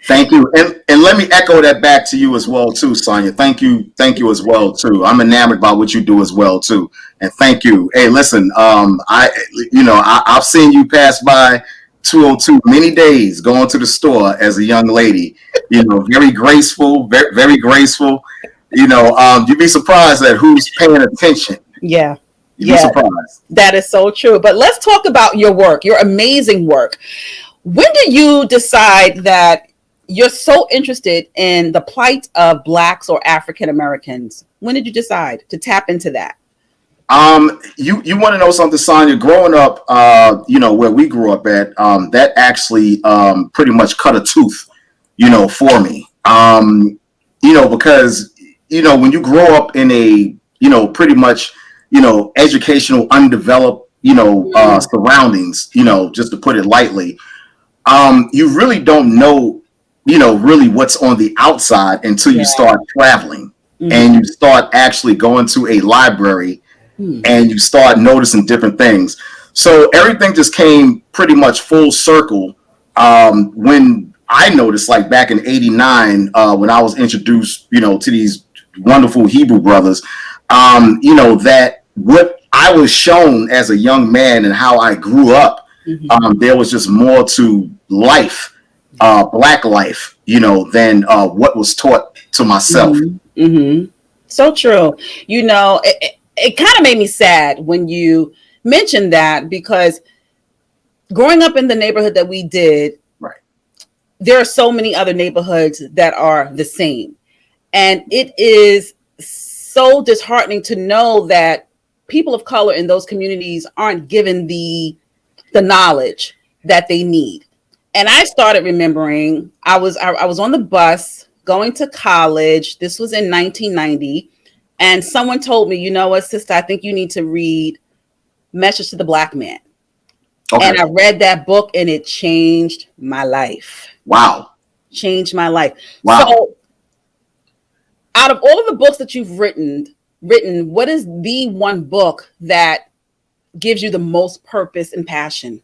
Thank you. And let me echo that back to you as well, too, Sanya. Thank you as well, too. I'm enamored by what you do as well, too. And thank you. Hey, listen, I've seen you pass by 202 many days going to the store as a young lady, very graceful, very, very graceful. You'd be surprised at who's paying attention. Yeah. You'd be surprised. That is so true. But let's talk about your work, your amazing work. When did you decide that you're so interested in the plight of Blacks or African Americans? When did you decide to tap into that? You want to know something, Sanya? Growing up, where we grew up at, that actually pretty much cut a tooth, for me. Because when you grow up in a pretty much educational, undeveloped surroundings, just to put it lightly, you really don't know really what's on the outside until you start traveling and you start actually going to a library. And you start noticing different things. So everything just came pretty much full circle when I noticed, like back in '89, when I was introduced, to these wonderful Hebrew brothers, that what I was shown as a young man and how I grew up, there was just more to life, Black life, than what was taught to myself. So true. It kind of made me sad when you mentioned that, because growing up in the neighborhood that we did, right, there are so many other neighborhoods that are the same. And it is so disheartening to know that people of color in those communities aren't given the knowledge that they need. And I started remembering I was on the bus going to college. This was in 1990. And someone told me, you know what, sister, I think you need to read Message to the Black Man. Okay. And I read that book and it changed my life. Wow. Changed my life. Wow. So out of all of the books that you've written, what is the one book that gives you the most purpose and passion?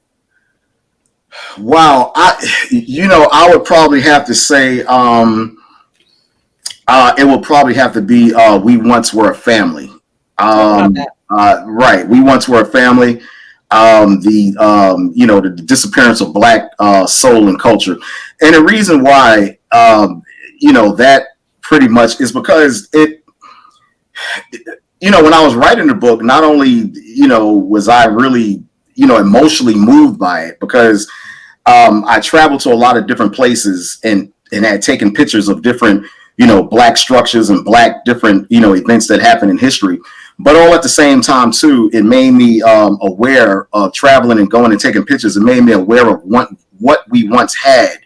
Wow. I would probably have to say, it will probably have to be We Once Were a Family. Right. We Once Were a Family. The disappearance of Black soul and culture. And the reason why, that pretty much is because it, when I was writing the book, not only, was I really, emotionally moved by it, because I traveled to a lot of different places and had taken pictures of different, Black structures and Black different, events that happened in history. But all at the same time, too, it made me aware of traveling and going and taking pictures. It made me aware of what we once had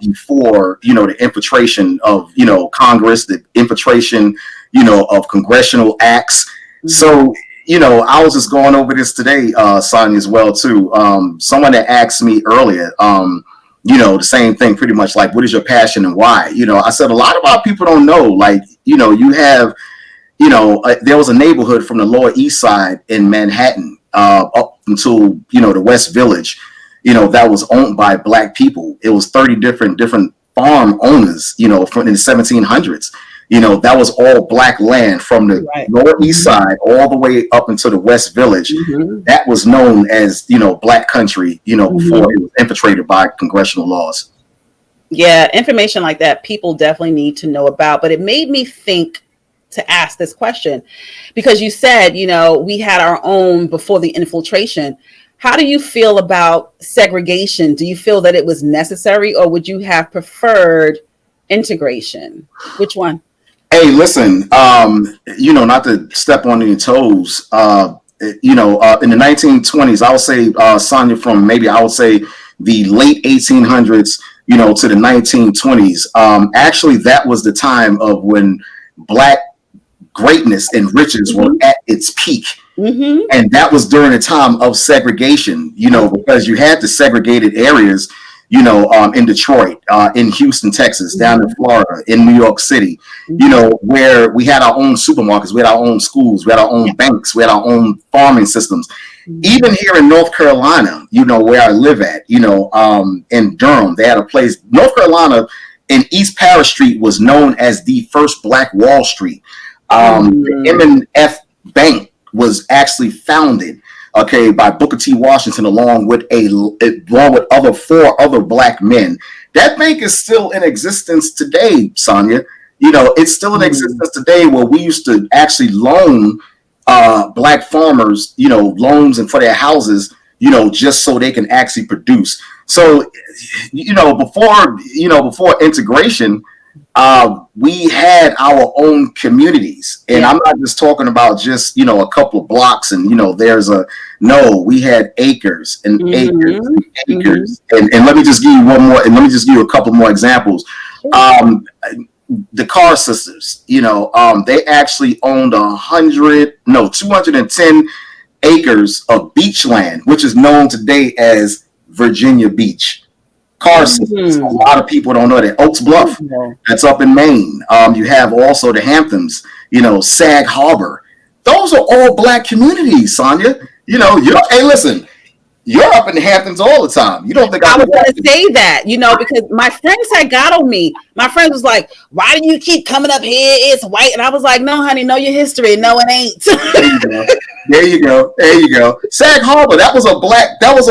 before, the infiltration of, Congress, the infiltration, of congressional acts. Mm-hmm. So, I was just going over this today, Sanya, as well, too. Someone that asked me earlier, the same thing, pretty much like, what is your passion and why? I said a lot of our people don't know, like, you have, there was a neighborhood from the Lower East Side in Manhattan up until, the West Village, that was owned by Black people. It was 30 different farm owners, from in the 1700s. That was all Black land from the Lower East Side all the way up into the West Village. Mm-hmm. That was known as, Black country, before it was infiltrated by congressional laws. Yeah, information like that people definitely need to know about. But it made me think to ask this question, because you said, we had our own before the infiltration. How do you feel about segregation? Do you feel that it was necessary, or would you have preferred integration? Which one? Hey, listen, not to step on any toes, in the 1920s, I would say, Sanya, from maybe I would say the late 1800s, to the 1920s. Actually, that was the time of when Black greatness and riches were at its peak. Mm-hmm. And that was during a time of segregation, because you had the segregated areas, in Detroit, in Houston, Texas, down in Florida, in New York City, where we had our own supermarkets, we had our own schools, we had our own banks, we had our own farming systems. Even here in North Carolina, where I live at, in Durham, they had a place. North Carolina in East Parish Street was known as the first Black Wall Street. The M&F Bank was actually founded, by Booker T. Washington, along with four other Black men. That bank is still in existence today, Sanya. It's still in existence today, where we used to actually loan Black farmers, loans and for their houses, just so they can actually produce. So, before integration, we had our own communities, and I'm not just talking about just, a couple of blocks and, we had acres and acres and acres. And let me just give you one more, and let me just give you a couple more examples. The Carr sisters, they actually owned 210 acres of beach land, which is known today as Virginia Beach. Carr sisters, a lot of people don't know that. Oaks Bluff, that's up in Maine. You have also the Hamptons, Sag Harbor. Those are all Black communities, Sanya. Hey, listen, You're up in the Hamptons all the time. You don't think I I'm was going to say that, because my friends had got on me. My friends was like, why do you keep coming up here? It's white. And I was like, no, honey, know your history. No, it ain't. There you go. There you go. Sag Harbor, that was a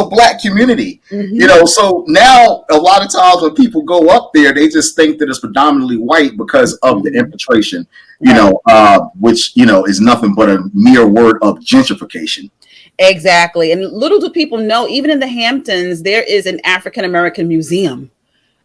black community. Mm-hmm. So now a lot of times when people go up there, they just think that it's predominantly white because of the infiltration, which, is nothing but a mere word of gentrification. Exactly. And little do people know, even in the Hamptons, there is an African-American museum.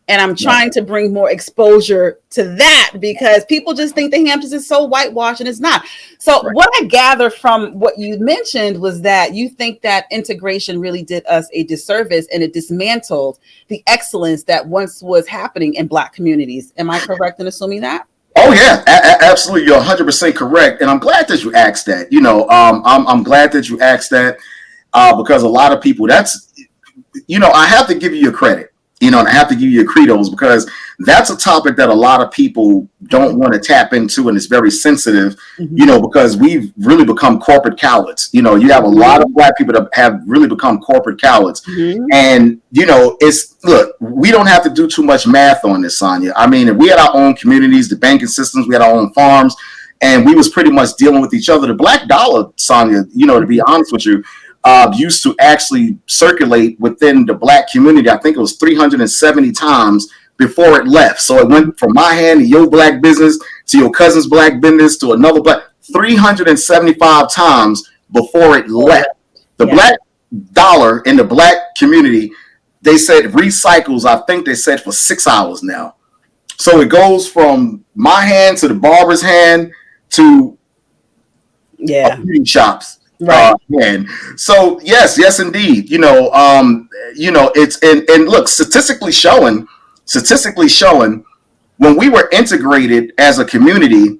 And I'm trying to bring more exposure to that because people just think the Hamptons is so whitewashed, and it's not. So what I gather from what you mentioned was that you think that integration really did us a disservice, and it dismantled the excellence that once was happening in Black communities. Am I correct in assuming that? Oh yeah, absolutely. You're 100% correct, and I'm glad that you asked that. I'm glad that you asked that because a lot of people. I have to give you your credit. And I have to give you your credos because that's a topic that a lot of people don't want to tap into, and it's very sensitive. Because we've really become corporate cowards. You have a lot of Black people that have really become corporate cowards, and we don't have to do too much math on this, Sanya. I mean, if we had our own communities, the banking systems, we had our own farms, and we was pretty much dealing with each other. The black dollar, Sanya, to be honest with you, used to actually circulate within the Black community. I think it was 370 times before it left. So it went from my hand to your Black business to your cousin's Black business to another Black, 375 times before it left. The Black dollar in the Black community, they said recycles, I think they said for 6 hours now. So it goes from my hand to the barber's hand to beauty shops. Right. And so yes, indeed. It's and look, statistically showing, when we were integrated as a community,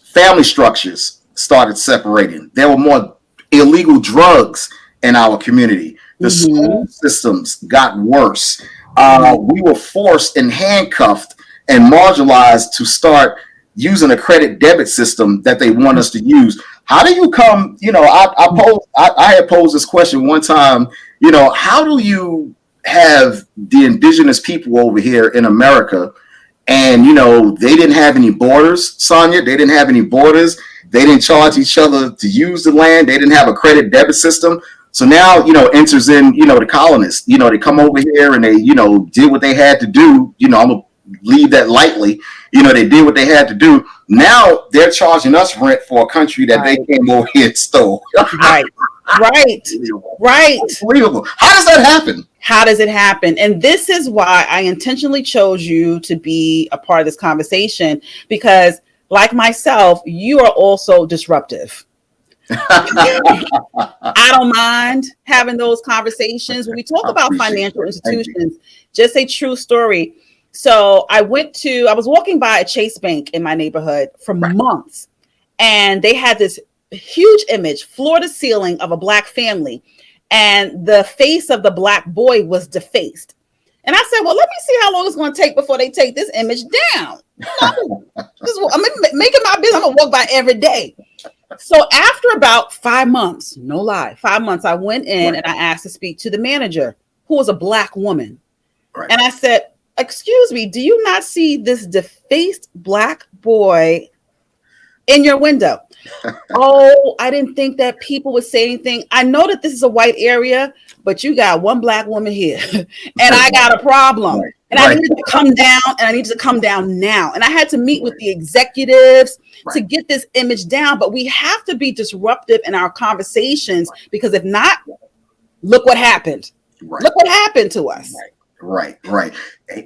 family structures started separating. There were more illegal drugs in our community. The school systems got worse. We were forced and handcuffed and marginalized to start using a credit debit system that they want us to use. How do you come, I had posed this question one time, how do you have the indigenous people over here in America and, they didn't have any borders, Sanya, they didn't have any borders. They didn't charge each other to use the land. They didn't have a credit debit system. So now, enters in, the colonists, they come over here and they, did what they had to do. I'm going to leave that lightly. They did what they had to do. Now they're charging us rent for a country that they came over here and stole. Right. Unbelievable. How does that happen? How does it happen? And this is why I intentionally chose you to be a part of this conversation, because like myself, you are also disruptive. I don't mind having those conversations. When we talk about financial institutions, just a true story. So I was walking by a Chase Bank in my neighborhood for months, and they had this huge image, floor to ceiling, of a Black family, and the face of the Black boy was defaced. And I said, well, let me see how long it's going to take before they take this image down. I'm making my business. I'm going to walk by every day. So after about 5 months, no lie, 5 months, I went in and I asked to speak to the manager, who was a Black woman. And I said, excuse me, do you not see this defaced Black boy in your window? Oh, I didn't think that people would say anything. I know that this is a white area, but you got one Black woman here and I got a problem. And I needed to come down, and I needed to come down now. And I had to meet with the executives to get this image down. But we have to be disruptive in our conversations, because if not, look what happened. Look what happened to us. Right.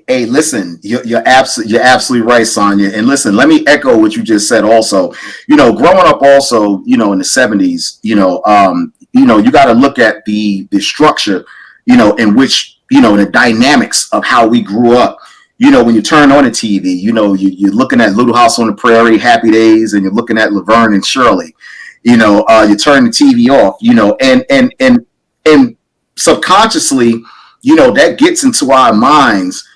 Hey, listen, you're absolutely right, Sanya. And listen, let me echo what you just said. Also, growing up, also, in the 70s, you got to look at the structure, in which, the dynamics of how we grew up. When you turn on the TV, you're looking at Little House on the Prairie, Happy Days, and you're looking at Laverne and Shirley. You turn the TV off, and subconsciously, that gets into our minds,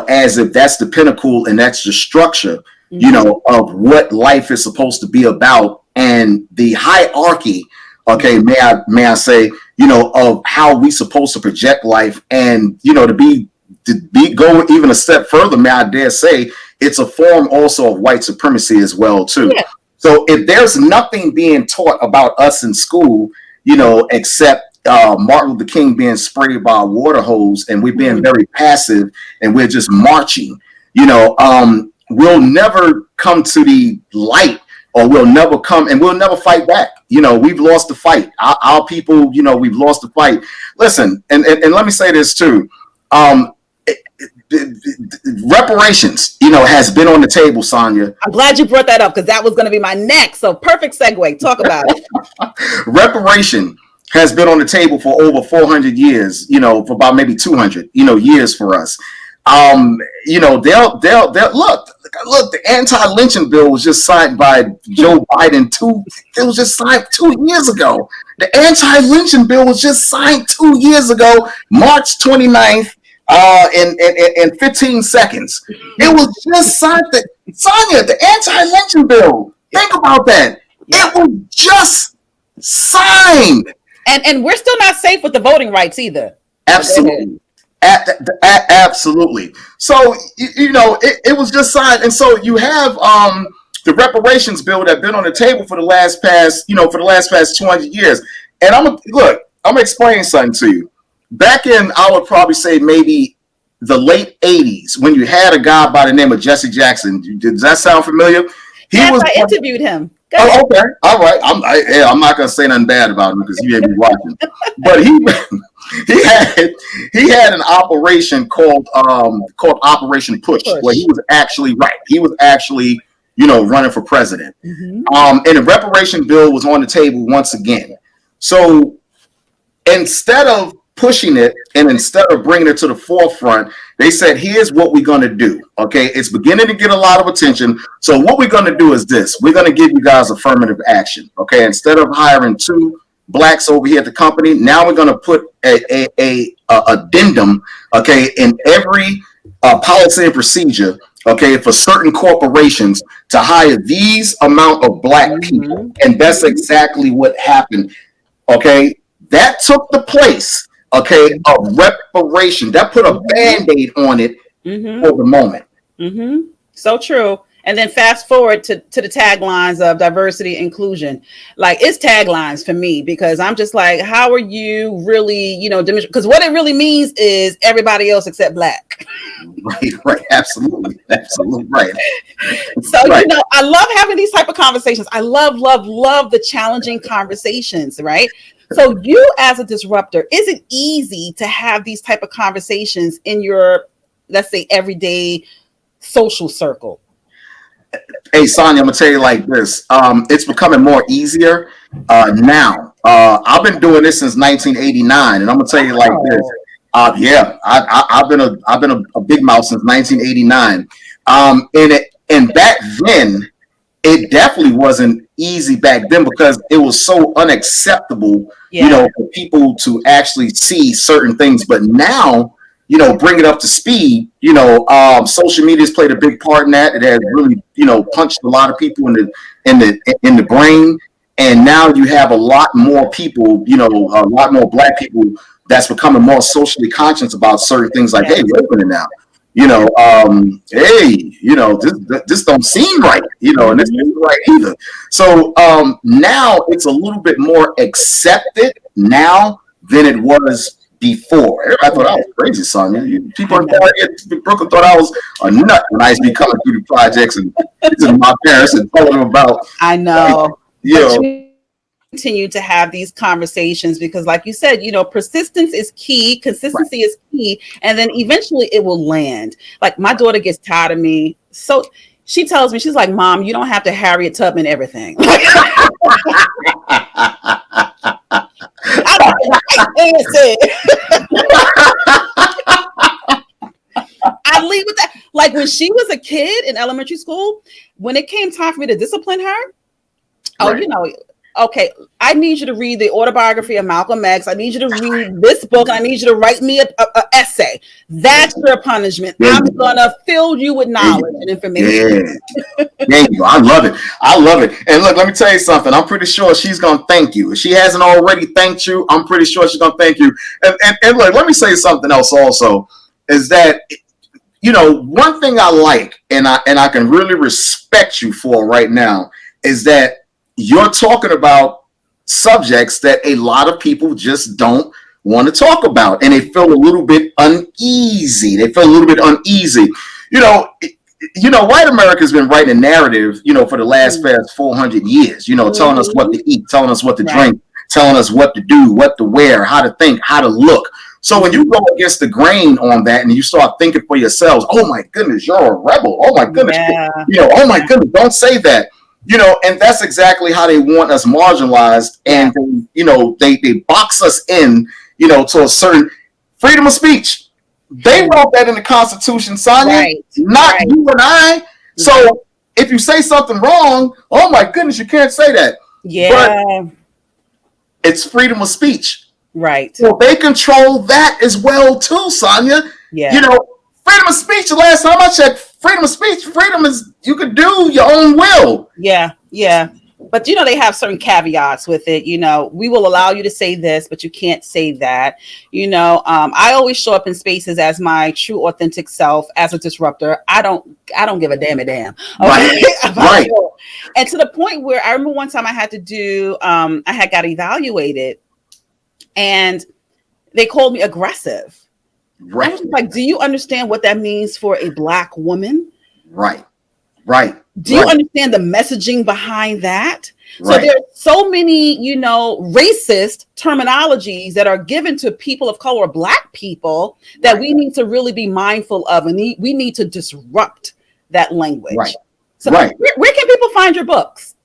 as if that's the pinnacle and that's the structure, of what life is supposed to be about. And the hierarchy, may I say, of how we supposed to project life, and to go even a step further, may I dare say, it's a form also of white supremacy as well too. Yeah. So if there's nothing being taught about us in school, except Martin Luther King being sprayed by a water hose, and we're being very passive, and we're just marching, we'll never come to the light, or we'll never fight back. We've lost the fight. Our people, we've lost the fight. Listen, and let me say this too. Reparations, has been on the table, Sanya. I'm glad you brought that up, because that was going to be my next. So perfect segue. Talk about it. Reparation has been on the table for over 400 years, for about maybe 200, years for us. They'll look, the anti-lynching bill was just signed by Joe Biden it was just signed 2 years ago. The anti-lynching bill was just signed 2 years ago, March 29th, in 15 seconds. It was just signed. Sanya, the anti-lynching bill, think about that. It was just signed. And we're still not safe with the voting rights either. Absolutely. Absolutely. So, it was just signed. And so you have the reparations bill that been on the table for the last past 200 years. And I'm going to explain something to you. Back in, I would probably say maybe the late 80s, when you had a guy by the name of Jesse Jackson. Does that sound familiar? I interviewed him. Oh, okay. All right. I'm not going to say nothing bad about him, because he may be watching. But he had an operation called Operation Push, where he was actually running for president. Mm-hmm. And the reparation bill was on the table once again. So instead of pushing it, and instead of bringing it to the forefront, they said, here's what we're going to do. Okay, it's beginning to get a lot of attention. So what we're going to do is this: we're going to give you guys affirmative action. Okay, instead of hiring 2 blacks over here at the company, now we're going to put a addendum, okay, in every policy and procedure, okay, for certain corporations to hire these amount of black people. And that's exactly what happened. Okay, that took the place, okay, of reparation. That put a Band-Aid on it for the moment. So true. And then fast forward to the taglines of diversity, inclusion. Like, it's taglines for me, because I'm just like, how are you really, because what it really means is everybody else except black. Right. Absolutely right. So, right. I love having these type of conversations. I love the challenging conversations, right? So you, as a disruptor, is it easy to have these type of conversations in your, let's say, everyday social circle? Hey, Sanya, I'm gonna tell you like this. It's becoming more easier now. I've been doing this since 1989, and I'm gonna tell you like this. I've been a big mouth since 1989. And back then, it definitely wasn't easy back then, because it was so unacceptable, for people to actually see certain things. But now, bring it up to speed. Social media has played a big part in that. It has really, punched a lot of people in the brain. And now you have a lot more people, a lot more black people that's becoming more socially conscious about certain things. Like, hey, wait a minute now. This don't seem right, and this isn't right either. So now it's a little bit more accepted now than it was before. Everybody thought I was crazy, Sanya. People in Brooklyn thought I was a nut when I used to be coming through the projects and visiting my parents and telling them about. I know. Continue to have these conversations, because like you said, persistence is key, consistency is key, and then eventually it will land. Like, my daughter gets tired of me, so she tells me, she's like, Mom, you don't have to Harriet Tubman everything. I leave with that. Like, when she was a kid in elementary school, when it came time for me to discipline her, okay, I need you to read the autobiography of Malcolm X. I need you to read this book. I need you to write me a essay. That's your punishment. I'm going to fill you with knowledge and information. Yeah. There you go. I love it. I love it. And look, let me tell you something. I'm pretty sure she's going to thank you. If she hasn't already thanked you, I'm pretty sure she's going to thank you. And look, let me say something else also, is that, you know, one thing I like and I can really respect you for right now is that you're talking about subjects that a lot of people just don't want to talk about, and they feel a little bit uneasy. You know, white America has been writing a narrative, you know, for the last 400 years, you know, telling us what to eat, telling us what to drink, telling us what to do, what to wear, how to think, how to look. So when you go against the grain on that and you start thinking for yourselves, oh my goodness, you're a rebel. Oh my goodness, you know, oh my goodness, don't say that. You know, and that's exactly how they want us marginalized. And, you know, they box us in, you know, to a certain freedom of speech. They wrote that in the Constitution, Sanya, not you and I. So if you say something wrong, oh my goodness, you can't say that. But it's freedom of speech. Right. So they control that as well too, Sanya. Yeah. You know, freedom of speech, the last time I checked, freedom of speech, freedom is you can do your own will. Yeah, yeah. But, you know, they have certain caveats with it. You know, we will allow you to say this, but you can't say that. You know, I always show up in spaces as my true, authentic self, as a disruptor. I don't give a damn. Okay? Right. And to the point where I remember one time I had to do, I had got evaluated and they called me aggressive. Right. I was like, do you understand what that means for a Black woman? Right. Right. Do you understand the messaging behind that? Right. So there are so many, you know, racist terminologies that are given to people of color, Black people, that we need to really be mindful of, and we need to disrupt that language. Right. So where can people find your books?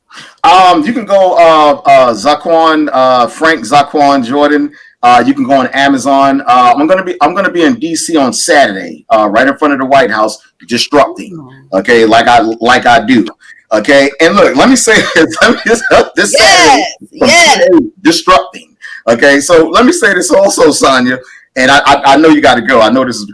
You can go Zaaqan, Frank Zaaqan Jordan. You can go on Amazon. I'm gonna be in DC on Saturday, right in front of the White House, disrupting. Okay, like I do. Okay, and look, let me say this Saturday, disrupting. Okay, so let me say this also, Sanya, and I know you got to go. I know this is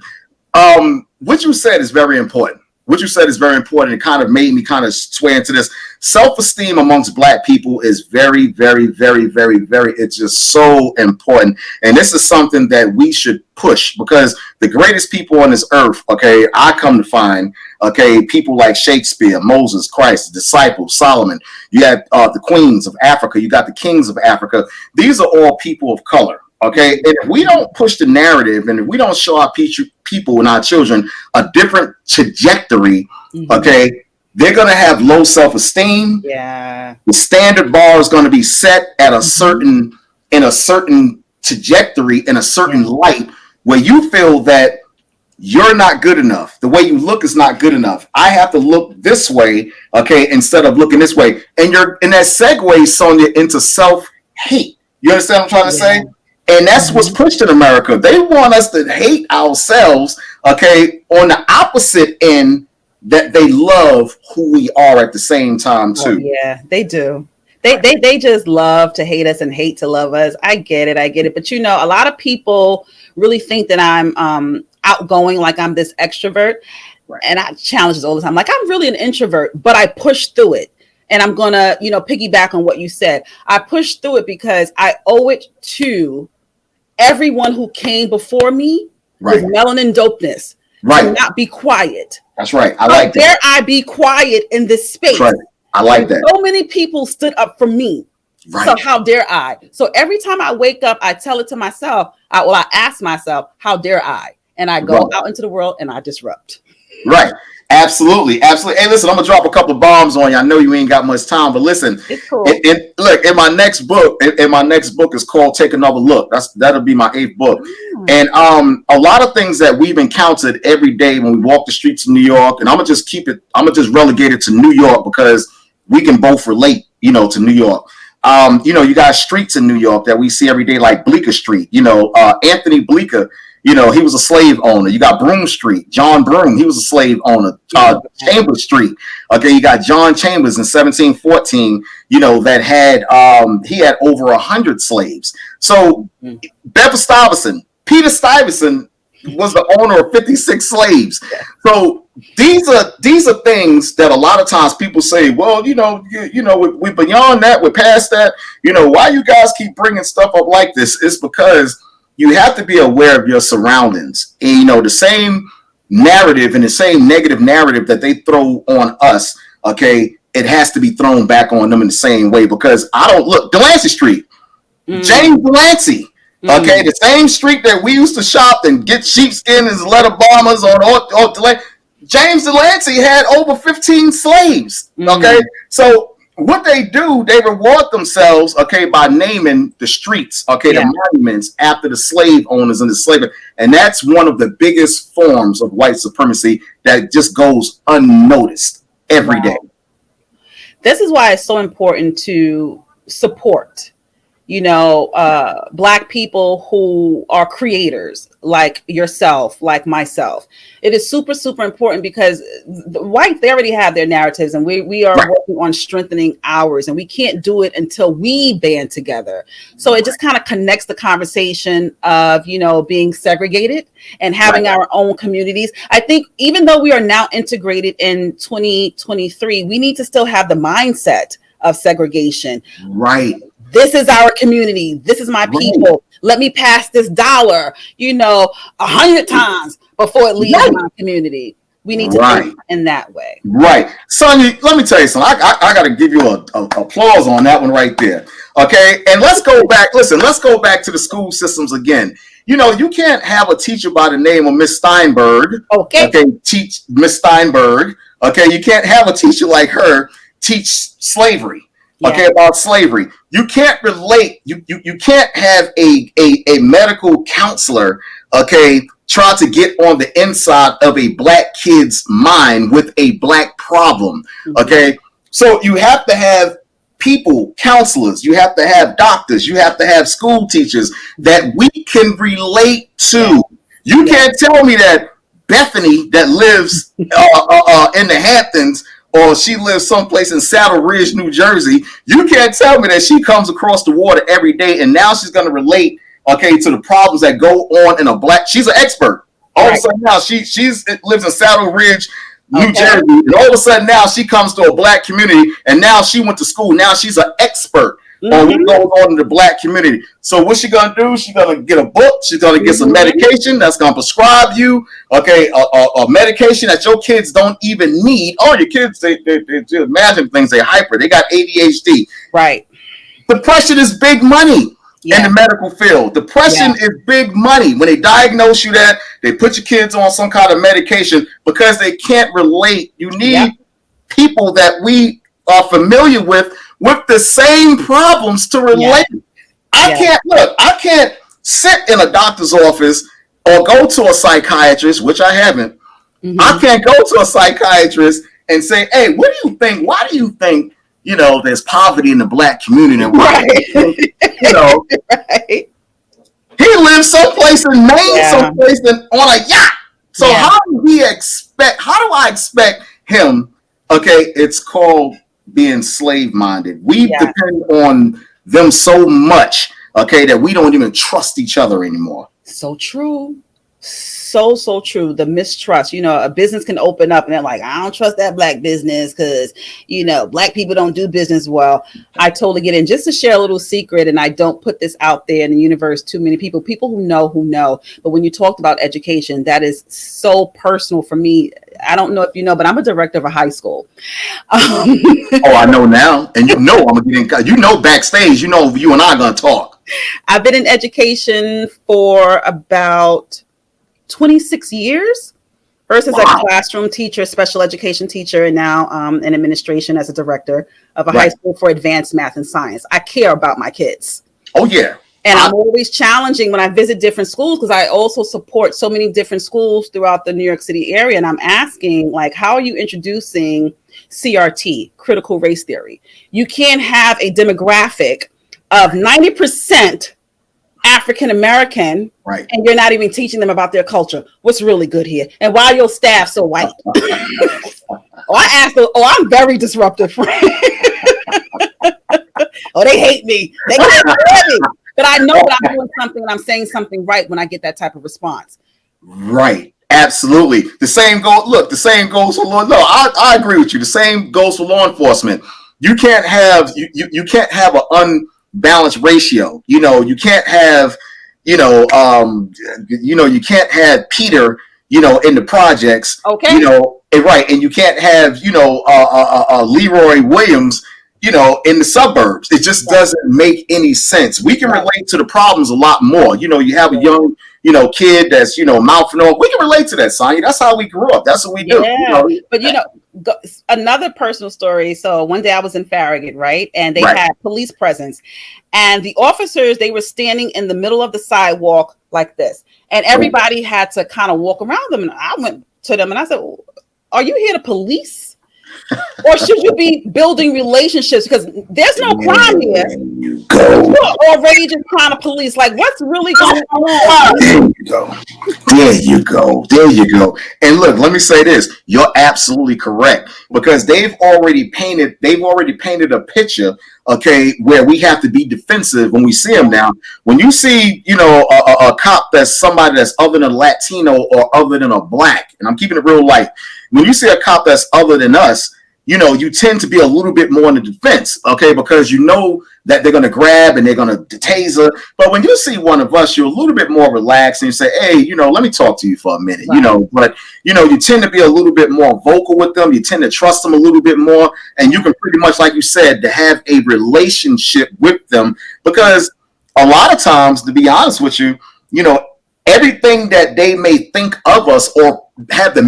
what you said is very important. What you said is very important. It kind of made me kind of sway into this. Self-esteem amongst Black people is very, very, very, very, very, it's just so important. And this is something that we should push, because the greatest people on this earth, okay, I come to find, okay, people like Shakespeare, Moses, Christ, the disciples, Solomon. You have the queens of Africa. You got the kings of Africa. These are all people of color. Okay, and if we don't push the narrative, and if we don't show our people and our children a different trajectory, okay, they're going to have low self-esteem. Yeah, the standard bar is going to be set at a certain trajectory, in a certain light, where you feel that you're not good enough. The way you look is not good enough. I have to look this way, okay, instead of looking this way. And that segues, Sonia, into self-hate. You understand what I'm trying to say? And that's what's pushed in America. They want us to hate ourselves, okay, on the opposite end, that they love who we are at the same time too. Oh, yeah, they do. They just love to hate us and hate to love us. I get it. But, you know, a lot of people really think that I'm outgoing, like I'm this extrovert. Right. And I challenge this all the time. Like, I'm really an introvert, but I push through it. And I'm going to, you know, piggyback on what you said. I push through it because I owe it to everyone who came before me with melanin dopeness to not be quiet. That's right. I like that. Dare I be quiet in this space? That's right. I like that. So many people stood up for me. Right. So how dare I? So every time I wake up, I tell it to myself. I ask myself, how dare I? And I go out into the world and I disrupt. Right. Absolutely. Absolutely. Hey, listen, I'm going to drop a couple of bombs on you. I know you ain't got much time, but listen, it's cool. Look, in my next book is called Take Another Look. That'll be my 8th book. And a lot of things that we've encountered every day when we walk the streets of New York, and I'm going to just relegate it to New York because we can both relate, you know, to New York. You know, you got streets in New York that we see every day, like Bleecker Street. You know, Anthony Bleecker, he was a slave owner. You got Broome Street, John Broome, he was a slave owner. Chambers Street, okay, you got John Chambers in 1714, that had he had over 100 slaves. So Bever Stuyvesant, Peter Stuyvesant was the owner of 56 slaves. So these are things that a lot of times people say, well, we're beyond that, we're past that. Why you guys keep bringing stuff up like this? It's because you have to be aware of your surroundings. And, the same narrative and the same negative narrative that they throw on us, okay, it has to be thrown back on them in the same way. Because Delancey Street, James Delancey, okay, the same street that we used to shop and get sheepskin and leather bombers on Delancey. James Delancey had over 15 slaves, okay? So what they do, they reward themselves, okay, by naming the streets, okay, the monuments after the slave owners and the slave. And that's one of the biggest forms of white supremacy that just goes unnoticed every day. This is why it's so important to support, Black people who are creators like yourself, like myself. It is super, super important because the whites, they already have their narratives, and we are working on strengthening ours, and we can't do it until we band together. So it just kind of connects the conversation of, being segregated and having our own communities. I think even though we are now integrated in 2023, we need to still have the mindset of segregation. Right. This is our community. This is my people. Let me pass this dollar, 100 times before it leaves my community. We need to think in that way. Right. Sanya, let me tell you something. I got to give you a applause on that one right there. Okay. And let's go back. Listen, let's go back to the school systems again. You can't have a teacher by the name of Miss Steinberg. Okay. Teach Miss Steinberg. Okay. You can't have a teacher like her teach slavery. Okay, about slavery. You can't relate. You can't have a medical counselor, okay, try to get on the inside of a Black kid's mind with a Black problem. Okay. So you have to have people, counselors, you have to have doctors, you have to have school teachers that we can relate to. You can't tell me that Bethany that lives in the Hamptons, or she lives someplace in Saddle Ridge, New Jersey, you can't tell me that she comes across the water every day and now she's going to relate, okay, to the problems that go on in a Black. She's an expert. All of a sudden now she lives in Saddle Ridge, New Jersey, and all of a sudden now she comes to a Black community, and now she went to school. Now she's an expert on what goes on in the Black community. So what's she gonna do? She's gonna get a book. She's gonna get some medication that's gonna prescribe you, okay, a medication that your kids don't even need. Oh, your kids, they imagine things. They hyper. They got ADHD. Right. Depression is big money in the medical field. Depression is big money. When they diagnose you that, they put your kids on some kind of medication because they can't relate. You need people that we are familiar with the same problems to relate. I can't sit in a doctor's office or go to a psychiatrist, which I haven't. I can't go to a psychiatrist and say, hey, what do you think? Why do you think, there's poverty in the Black community? And why he lives someplace in Maine, someplace on a yacht. So how do I expect him? Okay, it's called being slave-minded. We depend on them so much, okay, that we don't even trust each other anymore. So true. So true. The mistrust. A business can open up and they're like, I don't trust that Black business because, Black people don't do business well. I totally get it. And just to share a little secret, and I don't put this out there in the universe, too many people who know. But when you talked about education, that is so personal for me. I don't know if you know, but I'm a director of a high school. I know now. And I'm going to get in, backstage, you and I are going to talk. I've been in education for about 26 years. First as a classroom teacher, special education teacher, and now in administration as a director of a high school for advanced math and science. I care about my kids. Oh, yeah. And I'm always challenging when I visit different schools, because I also support so many different schools throughout the New York City area. And I'm asking, how are you introducing CRT, critical race theory? You can't have a demographic of 90% African American, right. and you're not even teaching them about their culture. What's really good here? And why your staff so white? I'm very disruptive. They hate me. They can't hear me. But I know that I'm doing something and I'm saying something right when I get that type of response. Right. Absolutely. The same goes for law. No, I agree with you. The same goes for law enforcement. You can't have you can't have an unbalanced ratio. You can't have, you can't have Peter, in the projects. Okay. Right. And you can't have, Leroy Williams, in the suburbs. It just doesn't make any sense. We can relate to the problems a lot more. You have a young, kid that's, mouthing off. We can relate to that, Sanya. That's how we grew up. That's what we do. Yeah. But, another personal story. So one day I was in Farragut, right? And they had police presence. And the officers, they were standing in the middle of the sidewalk like this. And everybody had to kind of walk around them. And I went to them and I said, are you here to police? Or should you be building relationships? Because there's no crime here. You're already just trying to police. Like, what's really going on? There you go. And look, let me say this. You're absolutely correct. Because they've already painted a picture, okay, where we have to be defensive when we see them now. When you see, a cop that's somebody that's other than Latino or other than a black, and I'm keeping it real light. When you see a cop that's other than us, you tend to be a little bit more in the defense, okay, because that they're going to grab and they're going to taser. But when you see one of us, you're a little bit more relaxed and you say, hey, let me talk to you for a minute, but, you tend to be a little bit more vocal with them. You tend to trust them a little bit more. And you can pretty much, like you said, to have a relationship with them, because a lot of times, to be honest with you, everything that they may think of us or have the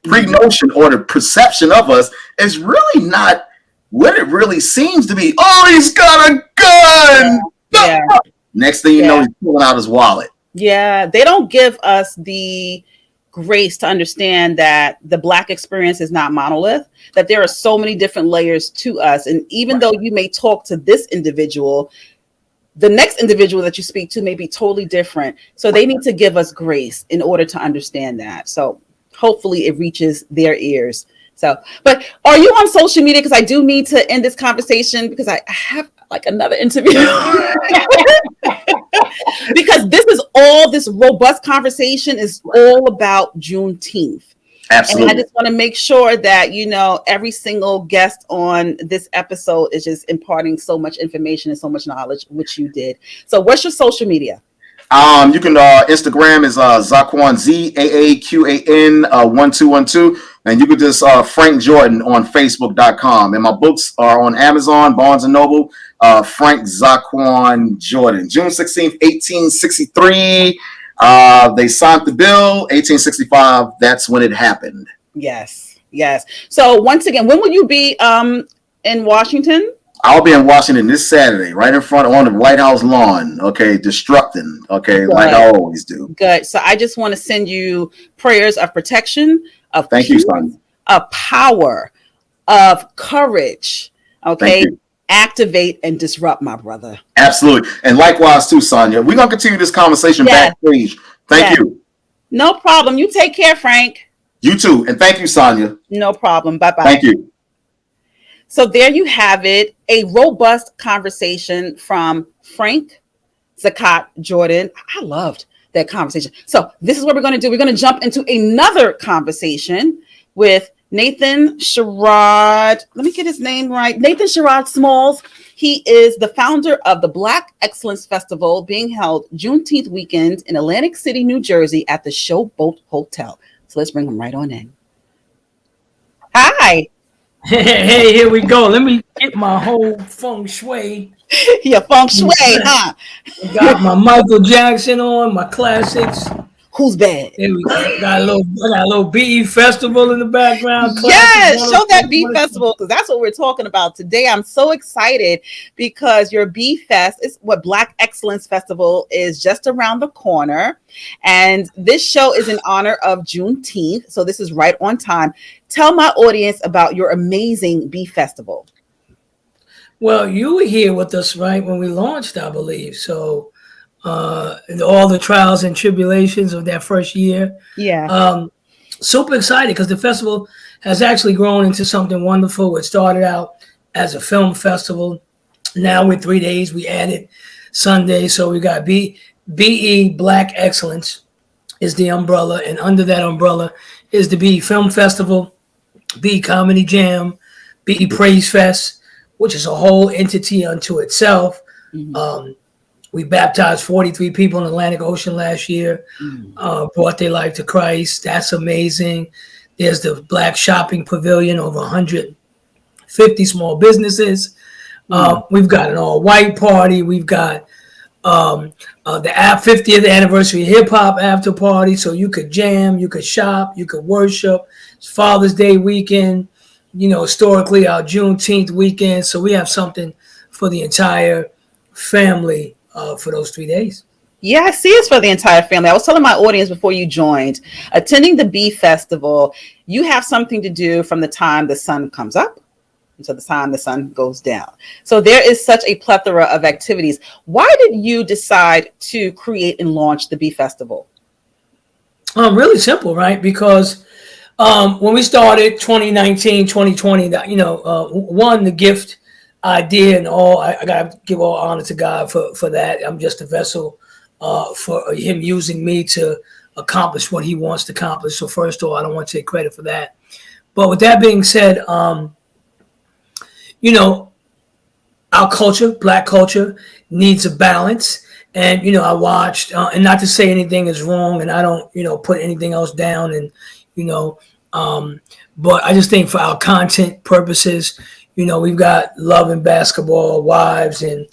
pre-notion or the perception of us is really not what it really seems to be. Oh, he's got a gun. Yeah. Next thing you know, he's pulling out his wallet. Yeah, they don't give us the grace to understand that the Black experience is not monolith, that there are so many different layers to us. And even though you may talk to this individual, the next individual that you speak to may be totally different. So they need to give us grace in order to understand that. So hopefully it reaches their ears. So, but are you on social media? Because I do need to end this conversation because I have like another interview. Because this robust conversation is all about Juneteenth. Absolutely. And I just want to make sure that, every single guest on this episode is just imparting so much information and so much knowledge, which you did. So what's your social media? You can Instagram is Zaaqan, Zaaqan 1212, and you can just Frank Jordan on Facebook.com. And my books are on Amazon, Barnes and Noble. Frank Zaaqan Jordan, June 16th, 1863. They signed the bill, 1865. That's when it happened. Yes. So once again, when will you be in Washington? I'll be in Washington this Saturday, right in front on the White House lawn. Okay, disrupting. Okay, good. Like I always do. Good. So I just want to send you prayers of protection, of thank peace, you, son. Of power, of courage. Okay, activate and disrupt, my brother. Absolutely, and likewise too, Sanya. We're gonna continue this conversation backstage. Thank you. No problem. You take care, Frank. You too, and thank you, Sanya. No problem. Bye bye. Thank you. So there you have it, a robust conversation from Frank Zaaqan Jordan. I loved that conversation. So this is what we're going to do. We're going to jump into another conversation with Nathan Sherrod. Let me get his name right. Nathan Sherrod Smalls. He is the founder of the Black Excellence Festival being held Juneteenth weekend in Atlantic City, New Jersey at the Showboat Hotel. So let's bring him right on in. Hi. Hey, here we go. Let me get my whole feng shui. Your feng shui, huh? Got my Michael Jackson on, my classics. Who's bad? There we go. I got a little BE festival in the background. Yes, show that BE festival because that's what we're talking about today. I'm so excited because your BE Fest is what Black Excellence Festival is just around the corner. And this show is in honor of Juneteenth. So this is right on time. Tell my audience about your amazing BE Festival. Well, you were here with us, right, when we launched, I believe. So all the trials and tribulations of that first year. Yeah. Super excited because the festival has actually grown into something wonderful. It started out as a film festival. Now with 3 days, we added Sunday. So we got BE Black Excellence is the umbrella. And under that umbrella is the BE Film Festival, BE Comedy Jam, BE Praise Fest, which is a whole entity unto itself. Mm-hmm. We baptized 43 people in the Atlantic Ocean last year, brought their life to Christ. That's amazing. There's the Black Shopping Pavilion, over 150 small businesses. We've got an all-white party. We've got the 50th anniversary hip-hop after party, so you could jam, you could shop, you could worship. It's Father's Day weekend, historically our Juneteenth weekend, so we have something for the entire family for those 3 days. Yeah, I see it's for the entire family. I was telling my audience before you joined, attending the Bee Festival, you have something to do from the time the sun comes up until the time the sun goes down. So there is such a plethora of activities. Why did you decide to create and launch the Bee Festival? Really simple, right? Because when we started 2019, 2020, one, the gift idea and all, I got to give all honor to God for that. I'm just a vessel for him using me to accomplish what he wants to accomplish. So first of all, I don't want to take credit for that. But with that being said, our culture, Black culture, needs a balance. And, I watched, and not to say anything is wrong, and I don't, put anything else down. And, but I just think for our content purposes, we've got Love and Basketball, Wives, and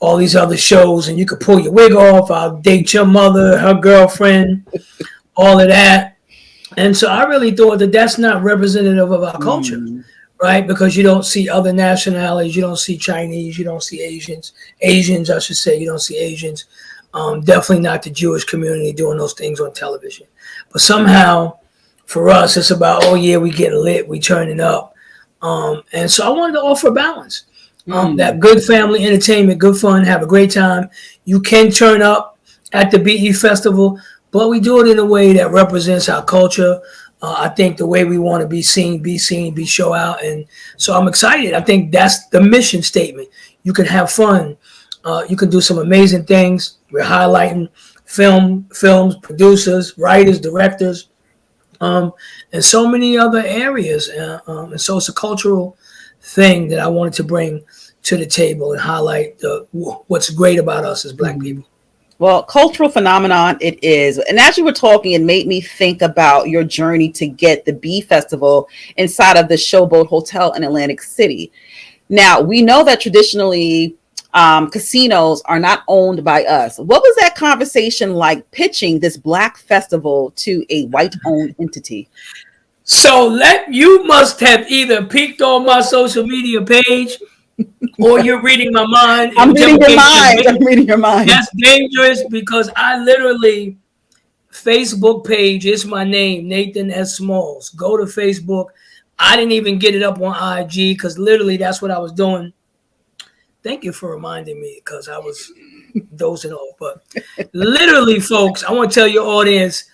all these other shows, and you could pull your wig off. I'll date your mother, her girlfriend, all of that. And so I really thought that that's not representative of our culture, right? Because you don't see other nationalities. You don't see Chinese. You don't see Asians, I should say. You don't see Asians. Definitely not the Jewish community doing those things on television. But somehow for us, it's about, oh yeah, we getting lit, we turning up. And so I wanted to offer balance. That good family entertainment, good fun, have a great time. You can turn up at the BE Festival, but we do it in a way that represents our culture. I think the way we want to be seen, be show out. And so I'm excited. I think that's the mission statement. You can have fun. You can do some amazing things. We're highlighting films, producers, writers, directors, and so many other areas. And so it's a cultural thing that I wanted to bring to the table and highlight what's great about us as Black people. Well, cultural phenomenon it is. And as you were talking, it made me think about your journey to get the Bee Festival inside of the Showboat Hotel in Atlantic City. Now, we know that traditionally casinos are not owned by us. What was that conversation like pitching this Black festival to a white-owned entity? So you must have either peeked on my social media page or you're reading my mind. I'm reading your mind. That's dangerous because I literally, Facebook page is my name, Nathan S. Smalls. Go to Facebook. I didn't even get it up on IG because literally that's what I was doing. Thank you for reminding me because I was dozing off. But literally, folks, I want to tell your audience,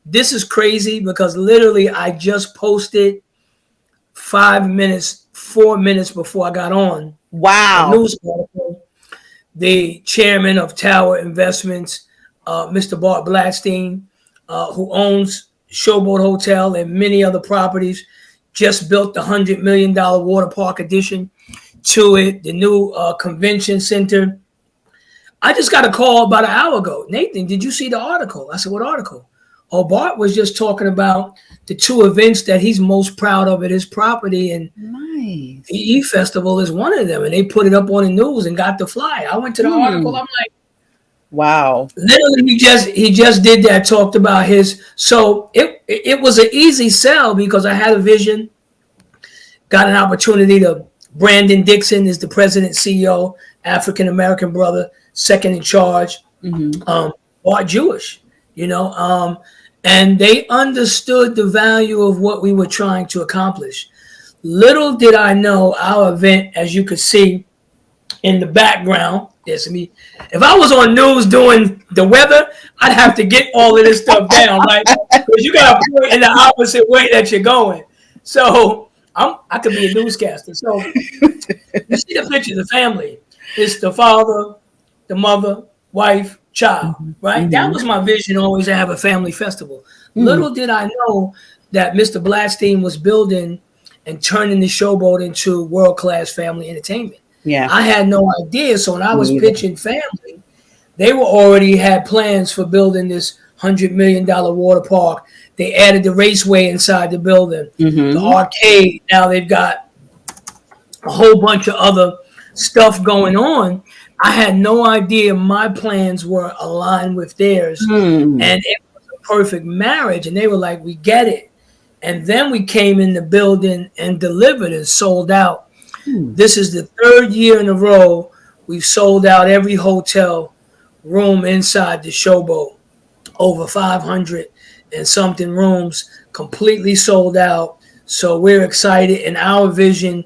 this is crazy because literally I just posted 4 minutes before I got on. Wow. A news article. The chairman of Tower Investments, Mr. Bart Blatstein, who owns Showboat Hotel and many other properties, just built the $100 million water park addition to it, the new convention center. I just got a call about an hour ago. Nathan, did you see the article? I said, what article? Oh, Bart was just talking about the two events that he's most proud of at his property, and nice. the E Festival is one of them. And they put it up on the news and got the fly. I went to the article. I'm like, wow. Literally, he just did that. Talked about his. So it was an easy sell because I had a vision. Got an opportunity to. Brandon Dixon is the president, CEO, African American brother, second in charge. Bart Jewish, and they understood the value of what we were trying to accomplish. Little did I know our event, as you could see, in the background. Yes, me. If I was on news doing the weather, I'd have to get all of this stuff down, right? Because you got to point in the opposite way that you're going. So I could be a newscaster. So you see the picture of the family. It's the father, the mother, wife, child, right? That was my vision, always to have a family festival. Little did I know that Mr. Blatstein was building and turning the Showboat into world-class family entertainment. Yeah. I had no idea. So when I was pitching family, they were already had plans for building this $100 million water park. They added the raceway inside the building, the arcade. Now they've got a whole bunch of other stuff going on. I had no idea my plans were aligned with theirs. And it was a perfect marriage. And they were like, we get it. And then we came in the building and delivered and sold out. This is the third year in a row we've sold out every hotel room inside the Showboat. Over 500 and something rooms completely sold out. So we're excited, and our vision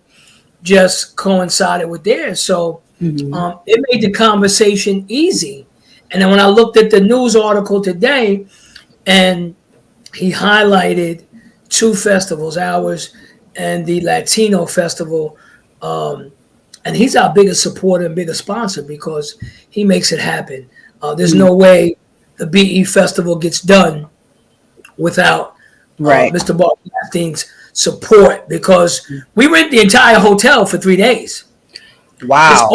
just coincided with theirs. So it made the conversation easy. And then when I looked at the news article today, and he highlighted 2 festivals, ours and the Latino Festival. And he's our biggest supporter and biggest sponsor because he makes it happen. There's no way the BE Festival gets done without Mr. Blatstein's support, because we rent the entire hotel for 3 days. Wow.